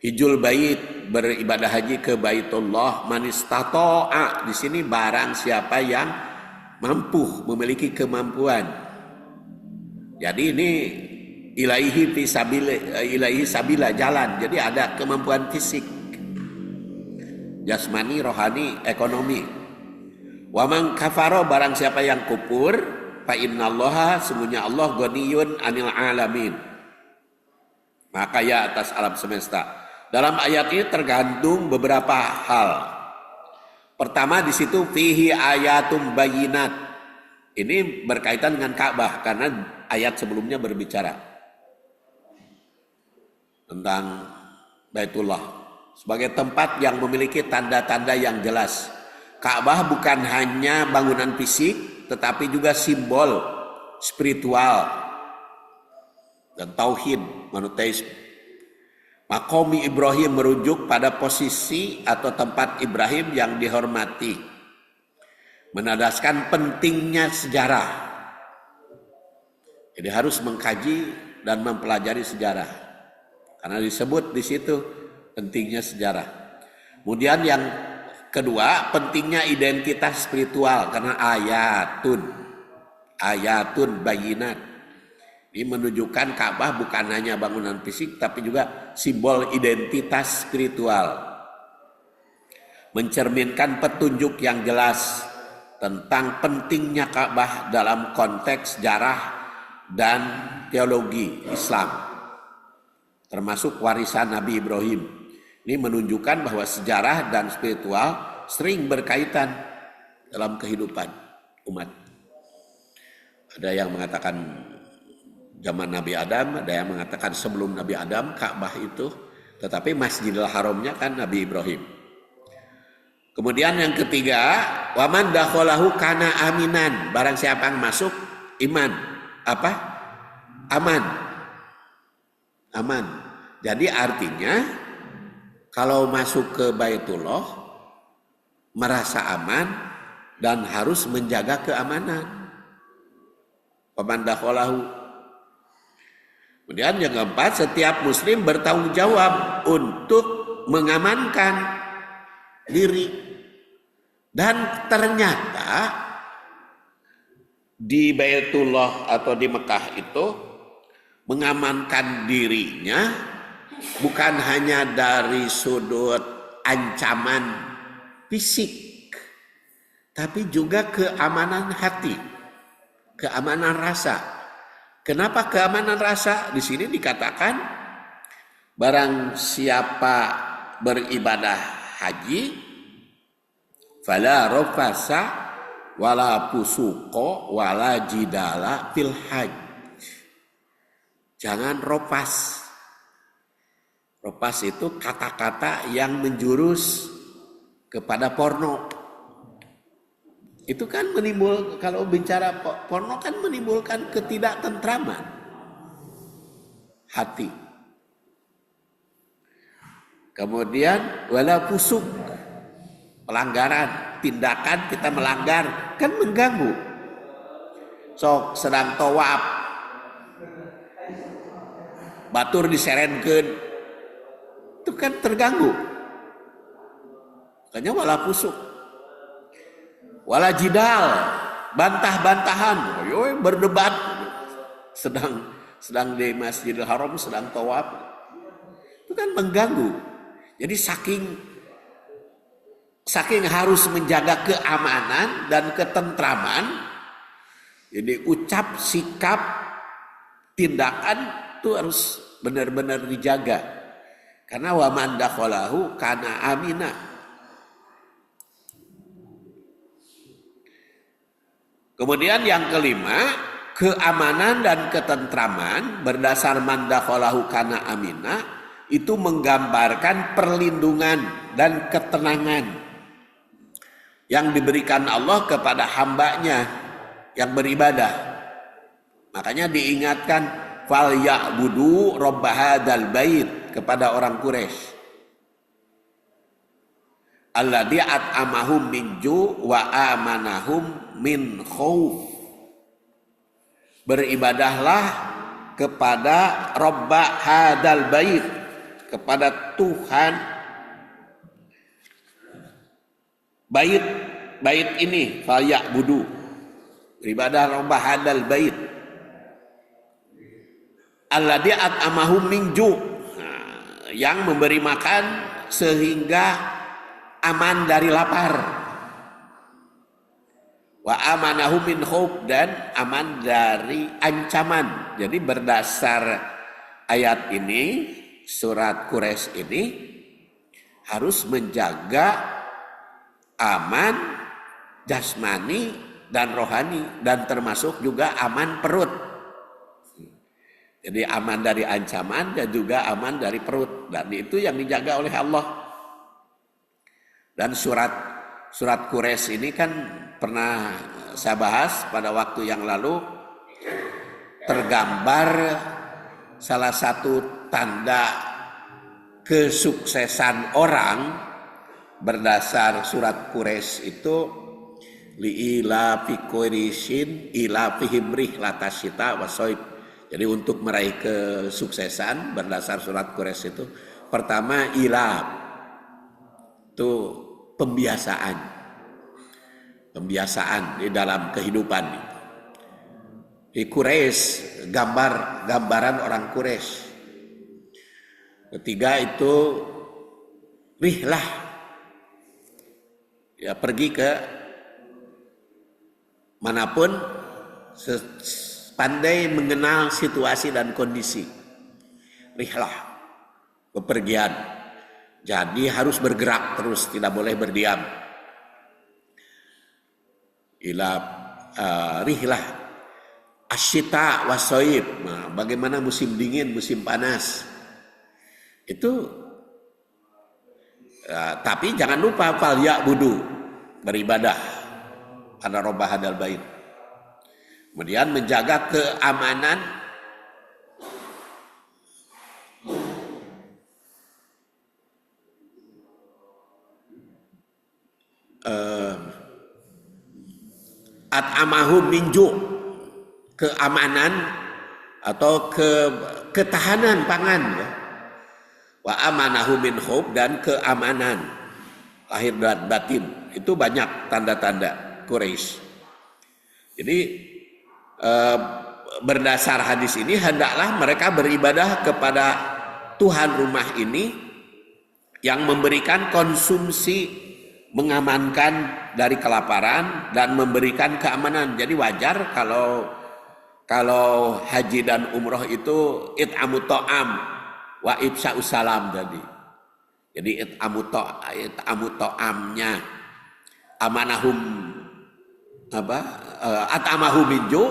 Hijul bait, beribadah haji ke Baitullah, man istata'a, di sini barang siapa yang mampu, memiliki kemampuan. Jadi ini ilaihi sabila, jalan. Jadi ada kemampuan fisik, jasmani, rohani, ekonomi. Wa man kafara, barang siapa yang kufur, fa innallaha, sesungguhnya Allah ghaniyun 'anil 'alamin, maka ya atas alam semesta. Dalam ayat ini tergantung beberapa hal. Pertama di situ fihi ayatum bayyinat. Ini berkaitan dengan Ka'bah karena ayat sebelumnya berbicara tentang Baitullah sebagai tempat yang memiliki tanda-tanda yang jelas. Ka'bah bukan hanya bangunan fisik, tetapi juga simbol spiritual dan tauhid, monoteisme. Maqam Ibrahim merujuk pada posisi atau tempat Ibrahim yang dihormati, menandaskan pentingnya sejarah. Jadi harus mengkaji dan mempelajari sejarah, karena disebut di situ pentingnya sejarah. Kemudian yang kedua, pentingnya identitas spiritual, karena ayatun bayinat. Ini menunjukkan Ka'bah bukan hanya bangunan fisik, tapi juga simbol identitas spiritual. Mencerminkan petunjuk yang jelas tentang pentingnya Ka'bah dalam konteks sejarah dan teologi Islam, termasuk warisan Nabi Ibrahim. Ini menunjukkan bahwa sejarah dan spiritual sering berkaitan dalam kehidupan umat. Ada yang mengatakan zaman Nabi Adam, ada yang mengatakan sebelum Nabi Adam Ka'bah itu Tetapi Masjidil Haramnya kan Nabi Ibrahim. Kemudian yang ketiga, waman dakhalahu kana aminan. Barang siapa yang masuk iman. Apa? Aman. Aman. Jadi artinya kalau masuk ke Baitullah merasa aman dan harus menjaga keamanan. Waman dakhalahu. Kemudian yang keempat, setiap muslim bertanggung jawab untuk mengamankan diri. Dan ternyata di Baitullah atau di Mekah itu mengamankan dirinya bukan hanya dari sudut ancaman fisik, tapi juga keamanan hati, keamanan rasa. Kenapa keamanan rasa? Di sini dikatakan barang siapa beribadah haji fala rafasa wala fusuqa wala jidala fil hajj. Jangan ropas. Ropas itu kata-kata yang menjurus kepada porno. Itu kan kalau bicara porno kan menimbulkan ketidaktentraman hati. Kemudian wala fusuk, pelanggaran, tindakan kita melanggar kan mengganggu. Sok sedang tawaf batur diserenkeun itu kan terganggu. Makanya wala fusuk wala jidal, bantah-bantahan, berdebat sedang di Masjidil Haram sedang tawaf. Itu kan mengganggu. Jadi saking harus menjaga keamanan dan ketentraman, jadi ucap, sikap, tindakan itu harus benar-benar dijaga. Karena wa man dakhalahu kana amina. Kemudian yang kelima, keamanan dan ketentraman berdasar man dakhalahu kana amina itu menggambarkan perlindungan dan ketenangan yang diberikan Allah kepada hambanya yang beribadah. Makanya diingatkan fal ya'budu rabb hadzal bait kepada orang Quraisy. Alladzi at'amahum min ju' wa amanahum min khauf. Beribadahlah kepada rabb hadzal bait, kepada Tuhan bait ini, fal ya'budu. Beribadah rabb hadzal bait. Alladzi at'amahum min ju', yang memberi makan sehingga aman dari lapar. Wa amanahum min khauf, dan aman dari ancaman. Jadi berdasar ayat ini, surat Quraisy ini harus menjaga aman jasmani dan rohani, dan termasuk juga aman perut. Jadi aman dari ancaman dan juga aman dari perut, dan itu yang dijaga oleh Allah. Dan surat Quraisy ini kan pernah saya bahas pada waktu yang lalu, tergambar salah satu tanda kesuksesan orang berdasar surat Quraisy itu li'ila fi Quraisyin ila fihim rihlatas syita wasoib. Jadi untuk meraih kesuksesan berdasar surat Quraisy itu, pertama ilab, itu pembiasaan di dalam kehidupan. Di Quraisy, gambaran orang Quraisy. Ketiga itu rihlah, ya pergi ke manapun, pandai mengenal situasi dan kondisi. Rihlah, bepergian. Jadi harus bergerak terus, tidak boleh berdiam. Rihlah asyita wasoib. Nah, bagaimana musim dingin, musim panas. Itu Tapi jangan lupa fal ya'budu, beribadah karena robbah hadal bait. Kemudian menjaga keamanan at'amahum minju, keamanan atau ketahanan pangan ya. Wa amanahu min khub, dan keamanan lahir dan batin. Itu banyak tanda-tanda Quraisy. Jadi berdasar hadis ini hendaklah mereka beribadah kepada Tuhan rumah ini yang memberikan konsumsi, mengamankan dari kelaparan dan memberikan keamanan. Jadi wajar kalau haji dan umroh itu it'amut ta'am wa ifsa'us salam tadi. Jadi it'amut ta'amnya, amanahum at'amahum minju,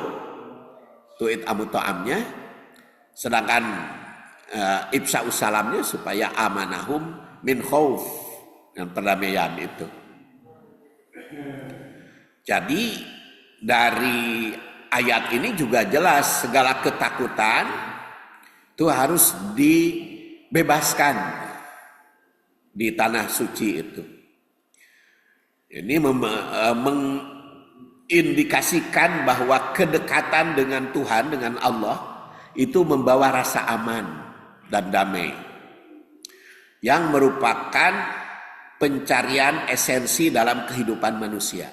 itu it'amut ta'amnya, sedangkan ifsa'us salamnya supaya amanahum min khauf, yang perdamaian itu. Jadi dari ayat ini juga jelas segala ketakutan itu harus dibebaskan di tanah suci itu. Ini mengindikasikan bahwa kedekatan dengan Tuhan, dengan Allah, itu membawa rasa aman dan damai, yang merupakan pencarian esensi dalam kehidupan manusia.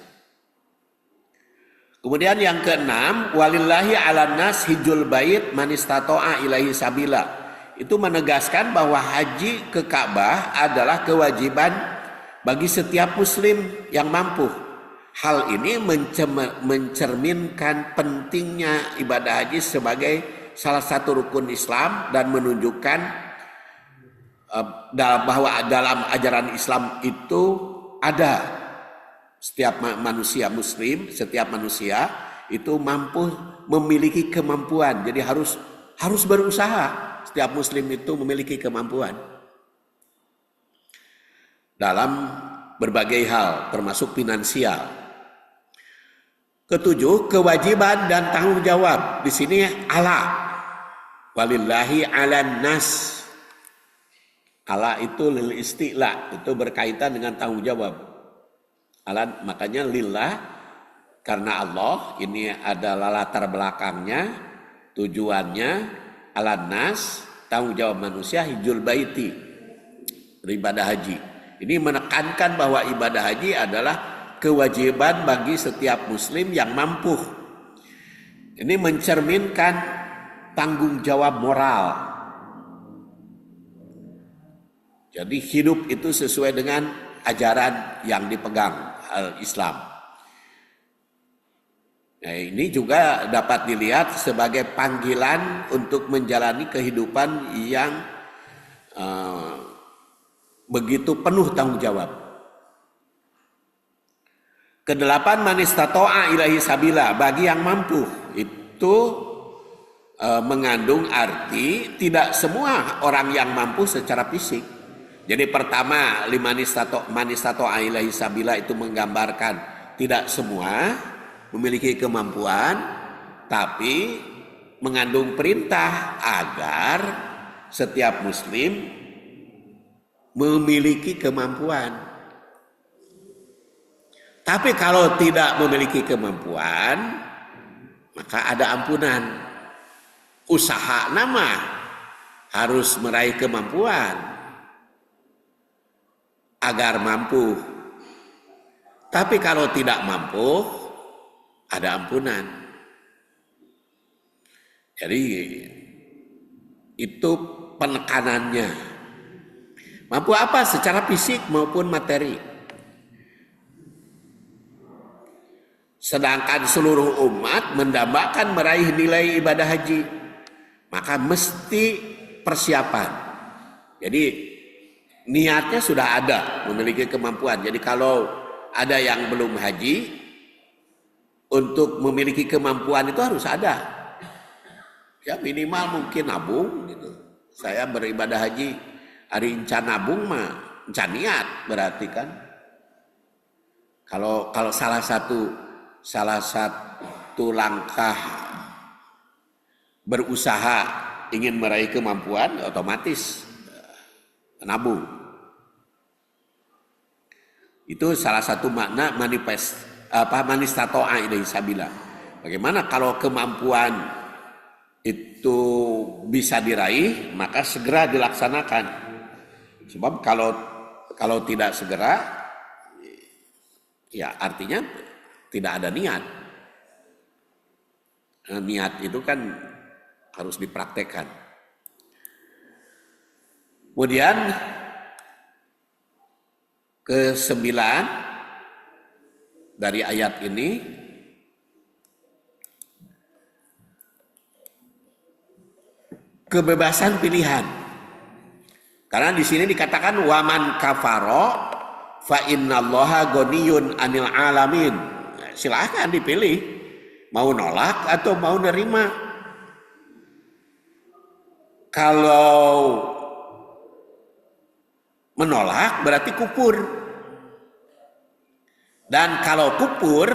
Kemudian yang keenam, walillahi 'alan nas hijjul bait man istata'a ilaihi sabila. Itu menegaskan bahwa haji ke Ka'bah adalah kewajiban bagi setiap muslim yang mampu. Hal ini mencerminkan pentingnya ibadah haji sebagai salah satu rukun Islam dan menunjukkan bahwa dalam ajaran Islam itu ada setiap manusia muslim, setiap manusia itu mampu, memiliki kemampuan. Jadi harus berusaha. Setiap muslim itu memiliki kemampuan dalam berbagai hal, termasuk finansial. Ketujuh, kewajiban dan tanggung jawab. Di sini ala, walillahi 'alan nas. Ala itu lil isti'la, itu berkaitan dengan tanggung jawab. Alan, makanya lillah, karena Allah, ini adalah latar belakangnya, tujuannya, alan nas, tanggung jawab manusia, hijjul baiti, beribadah haji. Ini menekankan bahwa ibadah haji adalah kewajiban bagi setiap muslim yang mampu. Ini mencerminkan tanggung jawab moral. Jadi hidup itu sesuai dengan ajaran yang dipegang Islam. Nah, ini juga dapat dilihat sebagai panggilan untuk menjalani kehidupan yang begitu penuh tanggung jawab. Kedelapan, man istata'a ilaihi sabila, bagi yang mampu. Itu mengandung arti tidak semua orang yang mampu secara fisik. Jadi pertama, man istata'a ilaihi sabila itu menggambarkan tidak semua memiliki kemampuan, tapi mengandung perintah agar setiap muslim memiliki kemampuan. Tapi kalau tidak memiliki kemampuan, maka ada ampunan. Usaha nama harus meraih kemampuan agar mampu. Tapi kalau tidak mampu, ada ampunan. Jadi itu penekanannya. Mampu apa? Secara fisik maupun materi. Sedangkan seluruh umat mendambakan meraih nilai ibadah haji, maka mesti persiapan. Jadi niatnya sudah ada, memiliki kemampuan. Jadi kalau ada yang belum haji, untuk memiliki kemampuan itu harus ada. Ya minimal mungkin nabung gitu. Saya beribadah haji, hari incan nabung mah niat berarti kan. Kalau salah satu langkah berusaha ingin meraih kemampuan, otomatis nabung. Itu salah satu makna manistato'a ilaihi sabila. Bagaimana kalau kemampuan itu bisa diraih, maka segera dilaksanakan. Sebab kalau tidak segera, ya artinya tidak ada niat. Nah, niat itu kan harus dipraktekkan. Kemudian ke-9 dari ayat ini, kebebasan pilihan. Karena di sini dikatakan waman kafaro fa innallaha ghaniyun 'anil alamin. Silakan dipilih, mau nolak atau mau nerima. Kalau menolak berarti kufur. Dan kalau kufur,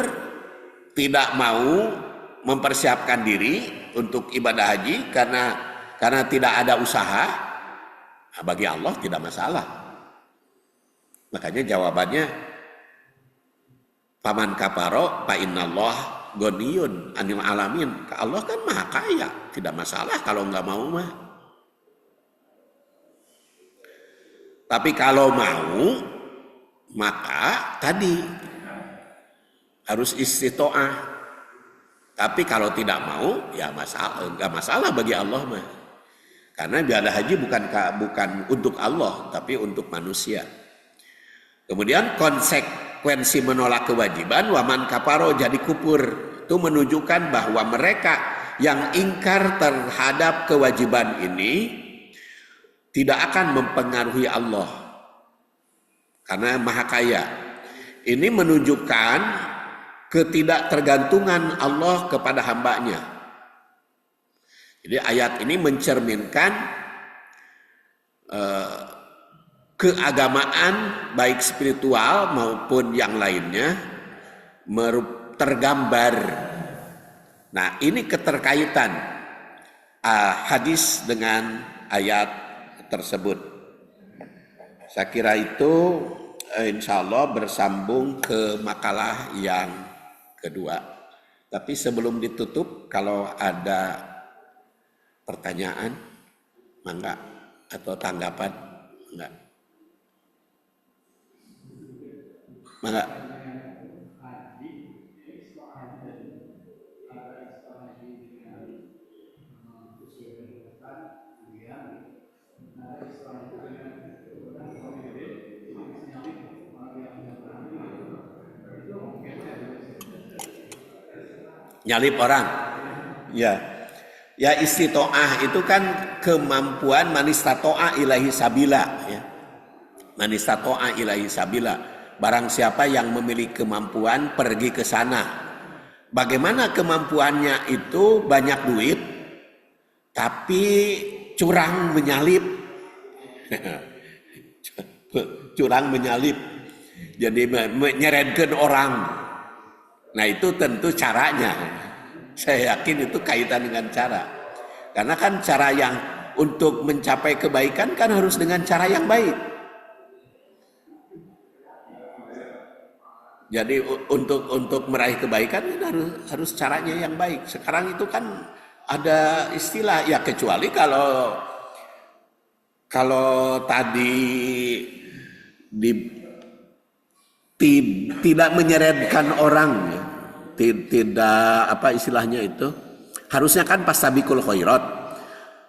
tidak mau mempersiapkan diri untuk ibadah haji karena tidak ada usaha, bagi Allah tidak masalah. Makanya jawabannya paman kafaro fa innallah ghaniyun 'anil alamin. Allah kan maha kaya, tidak masalah kalau nggak mau mah. Tapi kalau mau, maka tadi harus istitoah. Tapi kalau tidak mau, ya nggak masalah bagi Allah mah. Karena ibadah haji bukan untuk Allah, tapi untuk manusia. Kemudian konsekuensi menolak kewajiban, waman kafaro jadi kufur. Itu menunjukkan bahwa mereka yang ingkar terhadap kewajiban ini tidak akan mempengaruhi Allah karena maha kaya. Ini menunjukkan ketidaktergantungan Allah kepada hambanya. Jadi ayat ini mencerminkan keagamaan baik spiritual maupun yang lainnya tergambar. Nah, ini keterkaitan hadis dengan ayat tersebut. Saya kira itu insya Allah bersambung ke makalah yang kedua. Tapi sebelum ditutup, kalau ada pertanyaan, mangga, atau tanggapan, enggak? Mangga. Nyalip orang, ya istitoah itu kan kemampuan manistatoa ilahi sabila, ya. Manistatoa ilahi sabila, barang siapa yang memiliki kemampuan pergi ke sana. Bagaimana kemampuannya itu banyak duit, tapi curang menyalip, curang menyalip, jadi menyeretkan orang. Nah itu tentu caranya. Saya yakin itu kaitan dengan cara. Karena kan cara yang untuk mencapai kebaikan kan harus dengan cara yang baik. Jadi untuk meraih kebaikan harus caranya yang baik. Sekarang itu kan ada istilah, ya kecuali kalau tadi tidak menyeretkan orang, ya. Tidak apa istilahnya itu, harusnya kan fastabiqul khairat.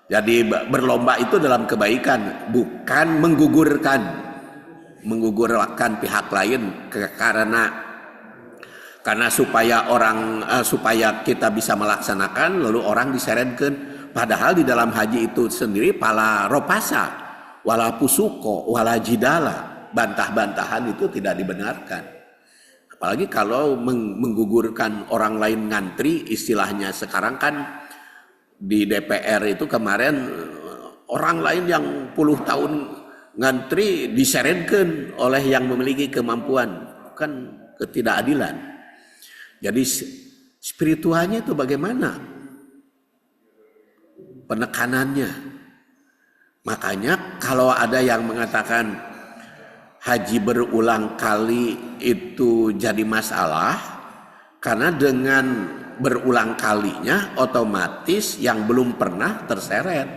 Jadi berlomba itu dalam kebaikan, bukan menggugurkan pihak lain karena supaya kita bisa melaksanakan lalu orang diseretkan. Padahal di dalam haji itu sendiri pala ropasa wala pusuko wala jidala, bantah-bantahan itu tidak dibenarkan. Apalagi kalau menggugurkan orang lain ngantri, istilahnya sekarang kan di DPR itu kemarin orang lain yang puluh tahun ngantri diserenkeun oleh yang memiliki kemampuan, kan ketidakadilan. Jadi spiritualnya itu bagaimana penekanannya. Makanya kalau ada yang mengatakan haji berulang kali itu jadi masalah, karena dengan berulang kalinya otomatis yang belum pernah terseret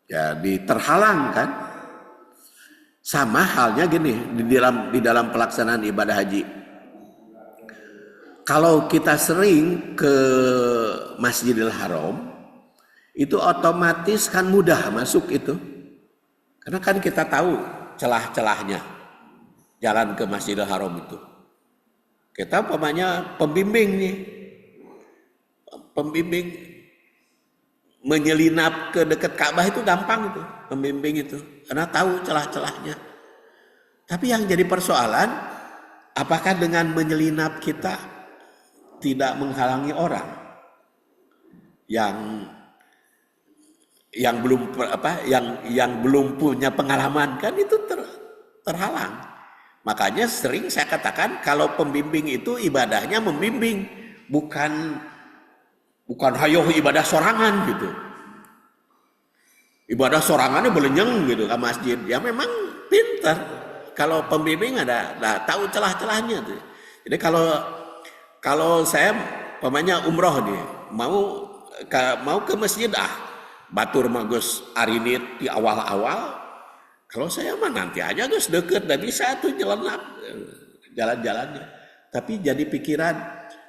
jadi terhalang kan. Sama halnya gini di dalam pelaksanaan ibadah haji. Kalau kita sering ke Masjidil Haram, itu otomatis kan mudah masuk itu. Karena kan kita tahu celah-celahnya jalan ke Masjidil Haram itu. Kita umpamanya pembimbing nih. Pembimbing menyelinap ke dekat Ka'bah itu gampang itu, pembimbing itu, karena tahu celah-celahnya. Tapi yang jadi persoalan, apakah dengan menyelinap kita tidak menghalangi orang yang belum punya pengalaman, kan itu terhalang. Makanya sering saya katakan kalau pembimbing itu ibadahnya membimbing, bukan hayo ibadah sorangan gitu. Ibadah sorangannya belenyeng gitu ke masjid. Ya memang pintar. Kalau pembimbing ada tahu celah-celahnya tuh. Jadi kalau saya pemanya umroh nih, mau ke masjid batur magus arinit di awal-awal. Kalau saya mah nanti aja Gus deket, dan bisa tuh jalan-jalannya. Tapi jadi pikiran,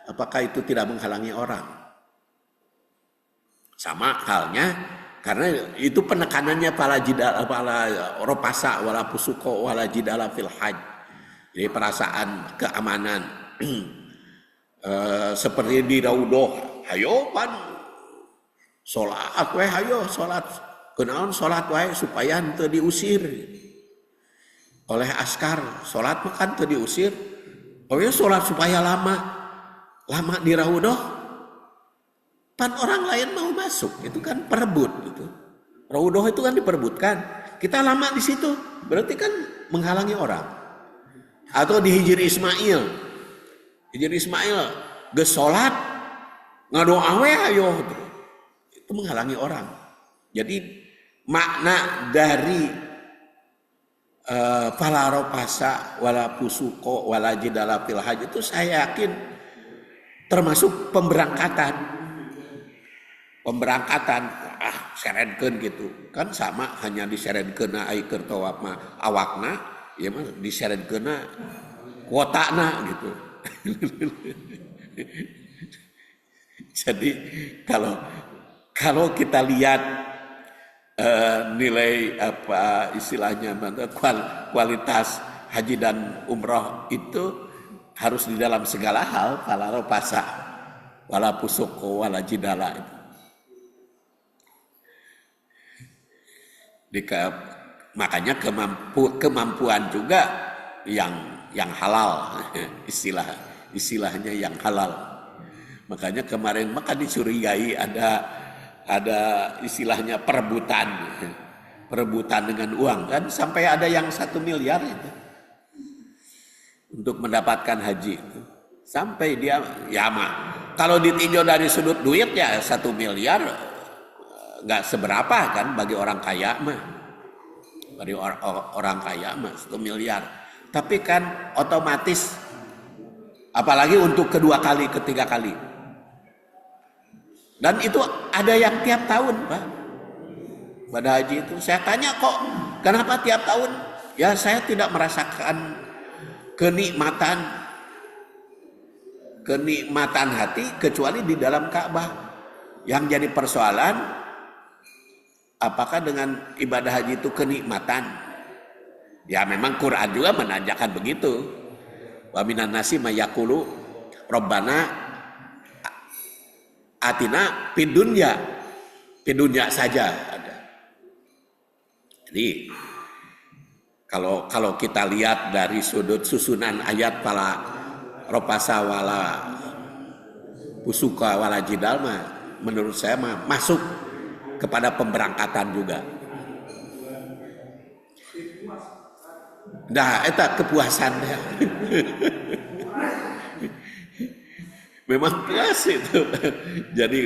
apakah itu tidak menghalangi orang? Sama halnya karena itu penekanannya pala ropasa wala pusuko wala jidala fil haj. Jadi perasaan keamanan seperti di Raudhah, hayo pan salat we hayo salat. Kenaon salat wae supaya henteu diusir oleh askar. Salat mah kan teu diusir. Oh ya salat supaya lama di Raudhah. Pan orang lain mau masuk, itu kan perebut gitu. Raudhah itu kan diperebutkan. Kita lama di situ, berarti kan menghalangi orang. Atau di Hijri Ismail. Hijri Ismail geus salat ngadoa we ayo. Itu menghalangi orang. Jadi makna dari fala rafasa wala fusuqa wala jidala fil haj itu saya yakin termasuk pemberangkatan serenkeun gitu kan, sama hanya diserenkeunna ai keur tawaf mah awakna ya mah diserenkeunna kuotana gitu. Jadi kalau kita lihat nilai apa istilahnya kualitas haji dan umroh itu harus di dalam segala hal, fala rafasa wala fusuqa wala jidala itu. Makanya kemampuan juga yang halal, istilahnya yang halal. Makanya kemarin maka dicurigai ada istilahnya perebutan dengan uang kan, sampai ada yang 1 miliar itu untuk mendapatkan haji itu. Sampai dia ya mah kalau ditinjau dari sudut duit ya 1 miliar nggak seberapa kan bagi orang kaya mah. Bagi orang kaya mah 1 miliar. Tapi kan otomatis apalagi untuk kedua kali, ketiga kali. Dan itu ada yang tiap tahun, Pak. Pada haji itu saya tanya kok kenapa tiap tahun? Ya saya tidak merasakan kenikmatan hati kecuali di dalam Ka'bah. Yang jadi persoalan, apakah dengan ibadah haji itu kenikmatan? Ya memang Quran juga menanyakan begitu. Wa minan nasi mayaqulu Rabbana atina fid dunya saja ada. Jadi kalau kita lihat dari sudut susunan ayat fala rafasa wala fusuqa wala jidal mah menurut saya mah masuk kepada pemberangkatan juga. Nah, eta kepuasannya. Memang puas itu. Jadi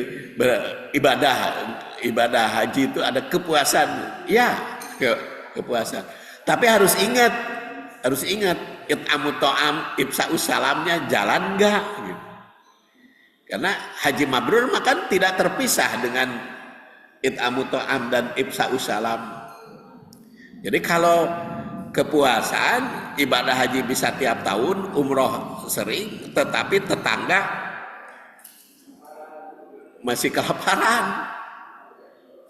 ibadah haji itu ada kepuasan. Ya, kepuasan. Tapi harus ingat it'amu ta'am, ibsa'us salamnya jalan enggak gitu. Karena haji mabrur maka tidak terpisah dengan it'amu ta'am dan ibsa'us salam. Jadi kalau kepuasan ibadah haji bisa tiap tahun, umroh sering, tetapi tetangga masih kelaparan,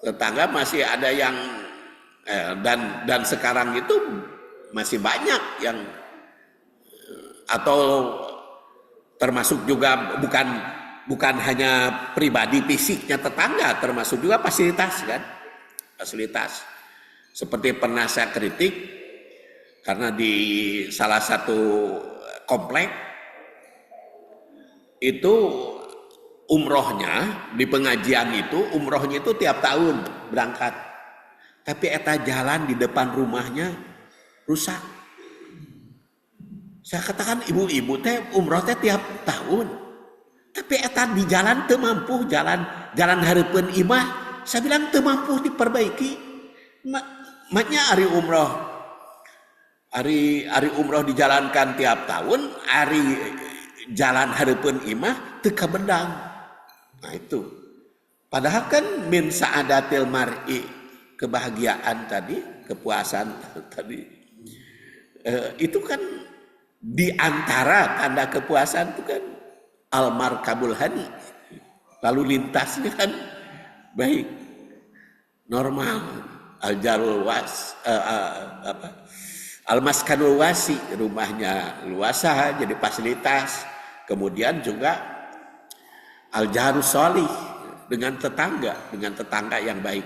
tetangga masih ada yang dan sekarang itu masih banyak yang atau termasuk juga bukan hanya pribadi fisiknya tetangga, termasuk juga fasilitas kan, fasilitas seperti pernah saya kritik karena di salah satu komplek itu umrohnya di pengajian itu umrohnya itu tiap tahun berangkat, tapi eta jalan di depan rumahnya rusak. Saya katakan ibu-ibu teh umroh teh tiap tahun, tapi eta di jalan teu mampu jalan hareupeun imah. Saya bilang teu mampu diperbaiki. Maknya ari umroh dijalankan tiap tahun, ari jalan hareupeun imah teu kabendang. Nah itu, padahal kan min sa'adatil mar'i, kebahagiaan tadi, kepuasan tadi, itu kan diantara tanda kepuasan itu kan al-markabul hani, lalu lintasnya kan baik, normal, al-jarul was, al-maskanul wasi, rumahnya luasa jadi fasilitas, kemudian juga al-jarus sholih dengan tetangga yang baik.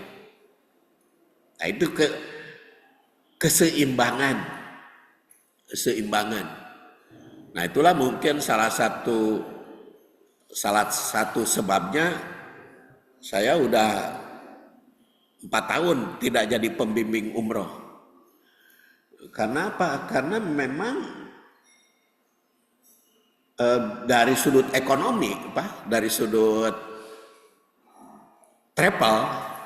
Nah itu keseimbangan. Nah itulah mungkin salah satu sebabnya saya udah 4 tahun tidak jadi pembimbing umroh. Karena apa? Karena memang dari sudut ekonomi, dari sudut travel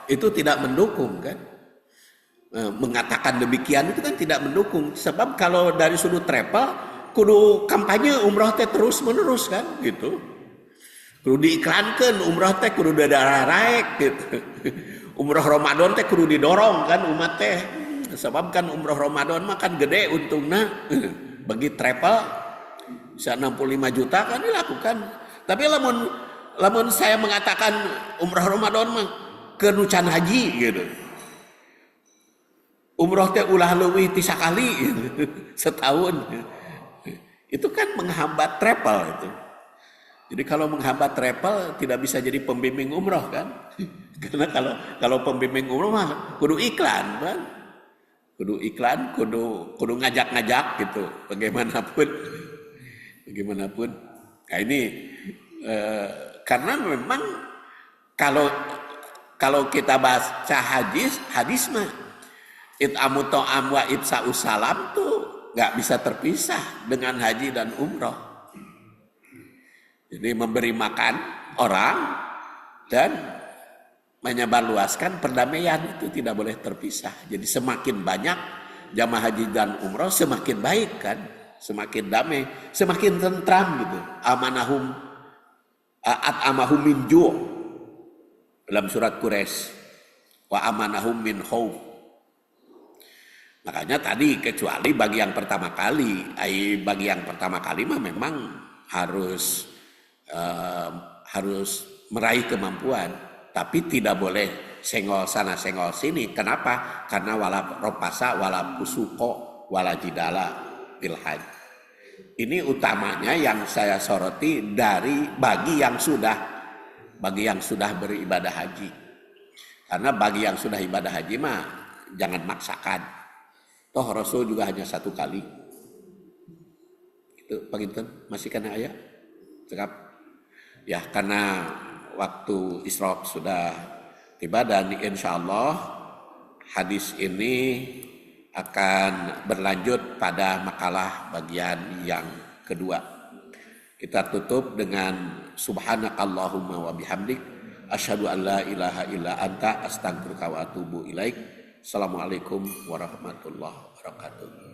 itu tidak mendukung kan. Mengatakan demikian itu kan tidak mendukung. Sebab kalau dari sudut travel kudu kampanye umroh teh terus menerus kan gitu. Kudu diiklankan umroh teh kudu dadara raek gitu. Umroh Ramadan teh kudu didorong kan umat teh. Sebab kan umroh Ramadan mah kan gede untungnya bagi travel. Bisa 65 juta kan dilakukan. Tapi lamun saya mengatakan umrah Ramadan mah kenucan haji gitu. Umroh teh ulah leuwih ti sakali gitu, setahun. Itu kan menghambat travel itu. Jadi kalau menghambat travel tidak bisa jadi pembimbing umroh kan. Karena kalau pembimbing umroh mah kudu iklan kan. Kudu iklan, kudu ngajak-ngajak gitu. Bagaimanapun. Nah ini karena memang kalau kita baca hadis mah it'amu ta'am wa ibsa'us salam tuh nggak bisa terpisah dengan haji dan umroh. Jadi memberi makan orang dan menyebarluaskan perdamaian itu tidak boleh terpisah. Jadi semakin banyak jamaah haji dan umroh semakin baik kan. Semakin damai, semakin tentram gitu. Amanahum min ju' dalam surat Quraisy. Wa amanahum min khauf. Makanya tadi kecuali bagi yang pertama kali mah memang harus meraih kemampuan, tapi tidak boleh senggol sana senggol sini. Kenapa? Karena wala ropasa wala pusuko wala jidala fil haji. Ini utamanya yang saya soroti bagi yang sudah beribadah haji. Karena bagi yang sudah ibadah haji mah jangan maksakan. Toh Rasul juga hanya 1 kali. Itu panginten masih kena ayat. Cekap. Ya karena waktu Isra sudah tiba dan insyaallah hadis ini akan berlanjut pada makalah bagian yang kedua. Kita tutup dengan subhanakallahumma wa bihamdik asyhadu an la ilaha illa anta astaghfiruka wa atubu ilaik. Assalamualaikum warahmatullahi wabarakatuh.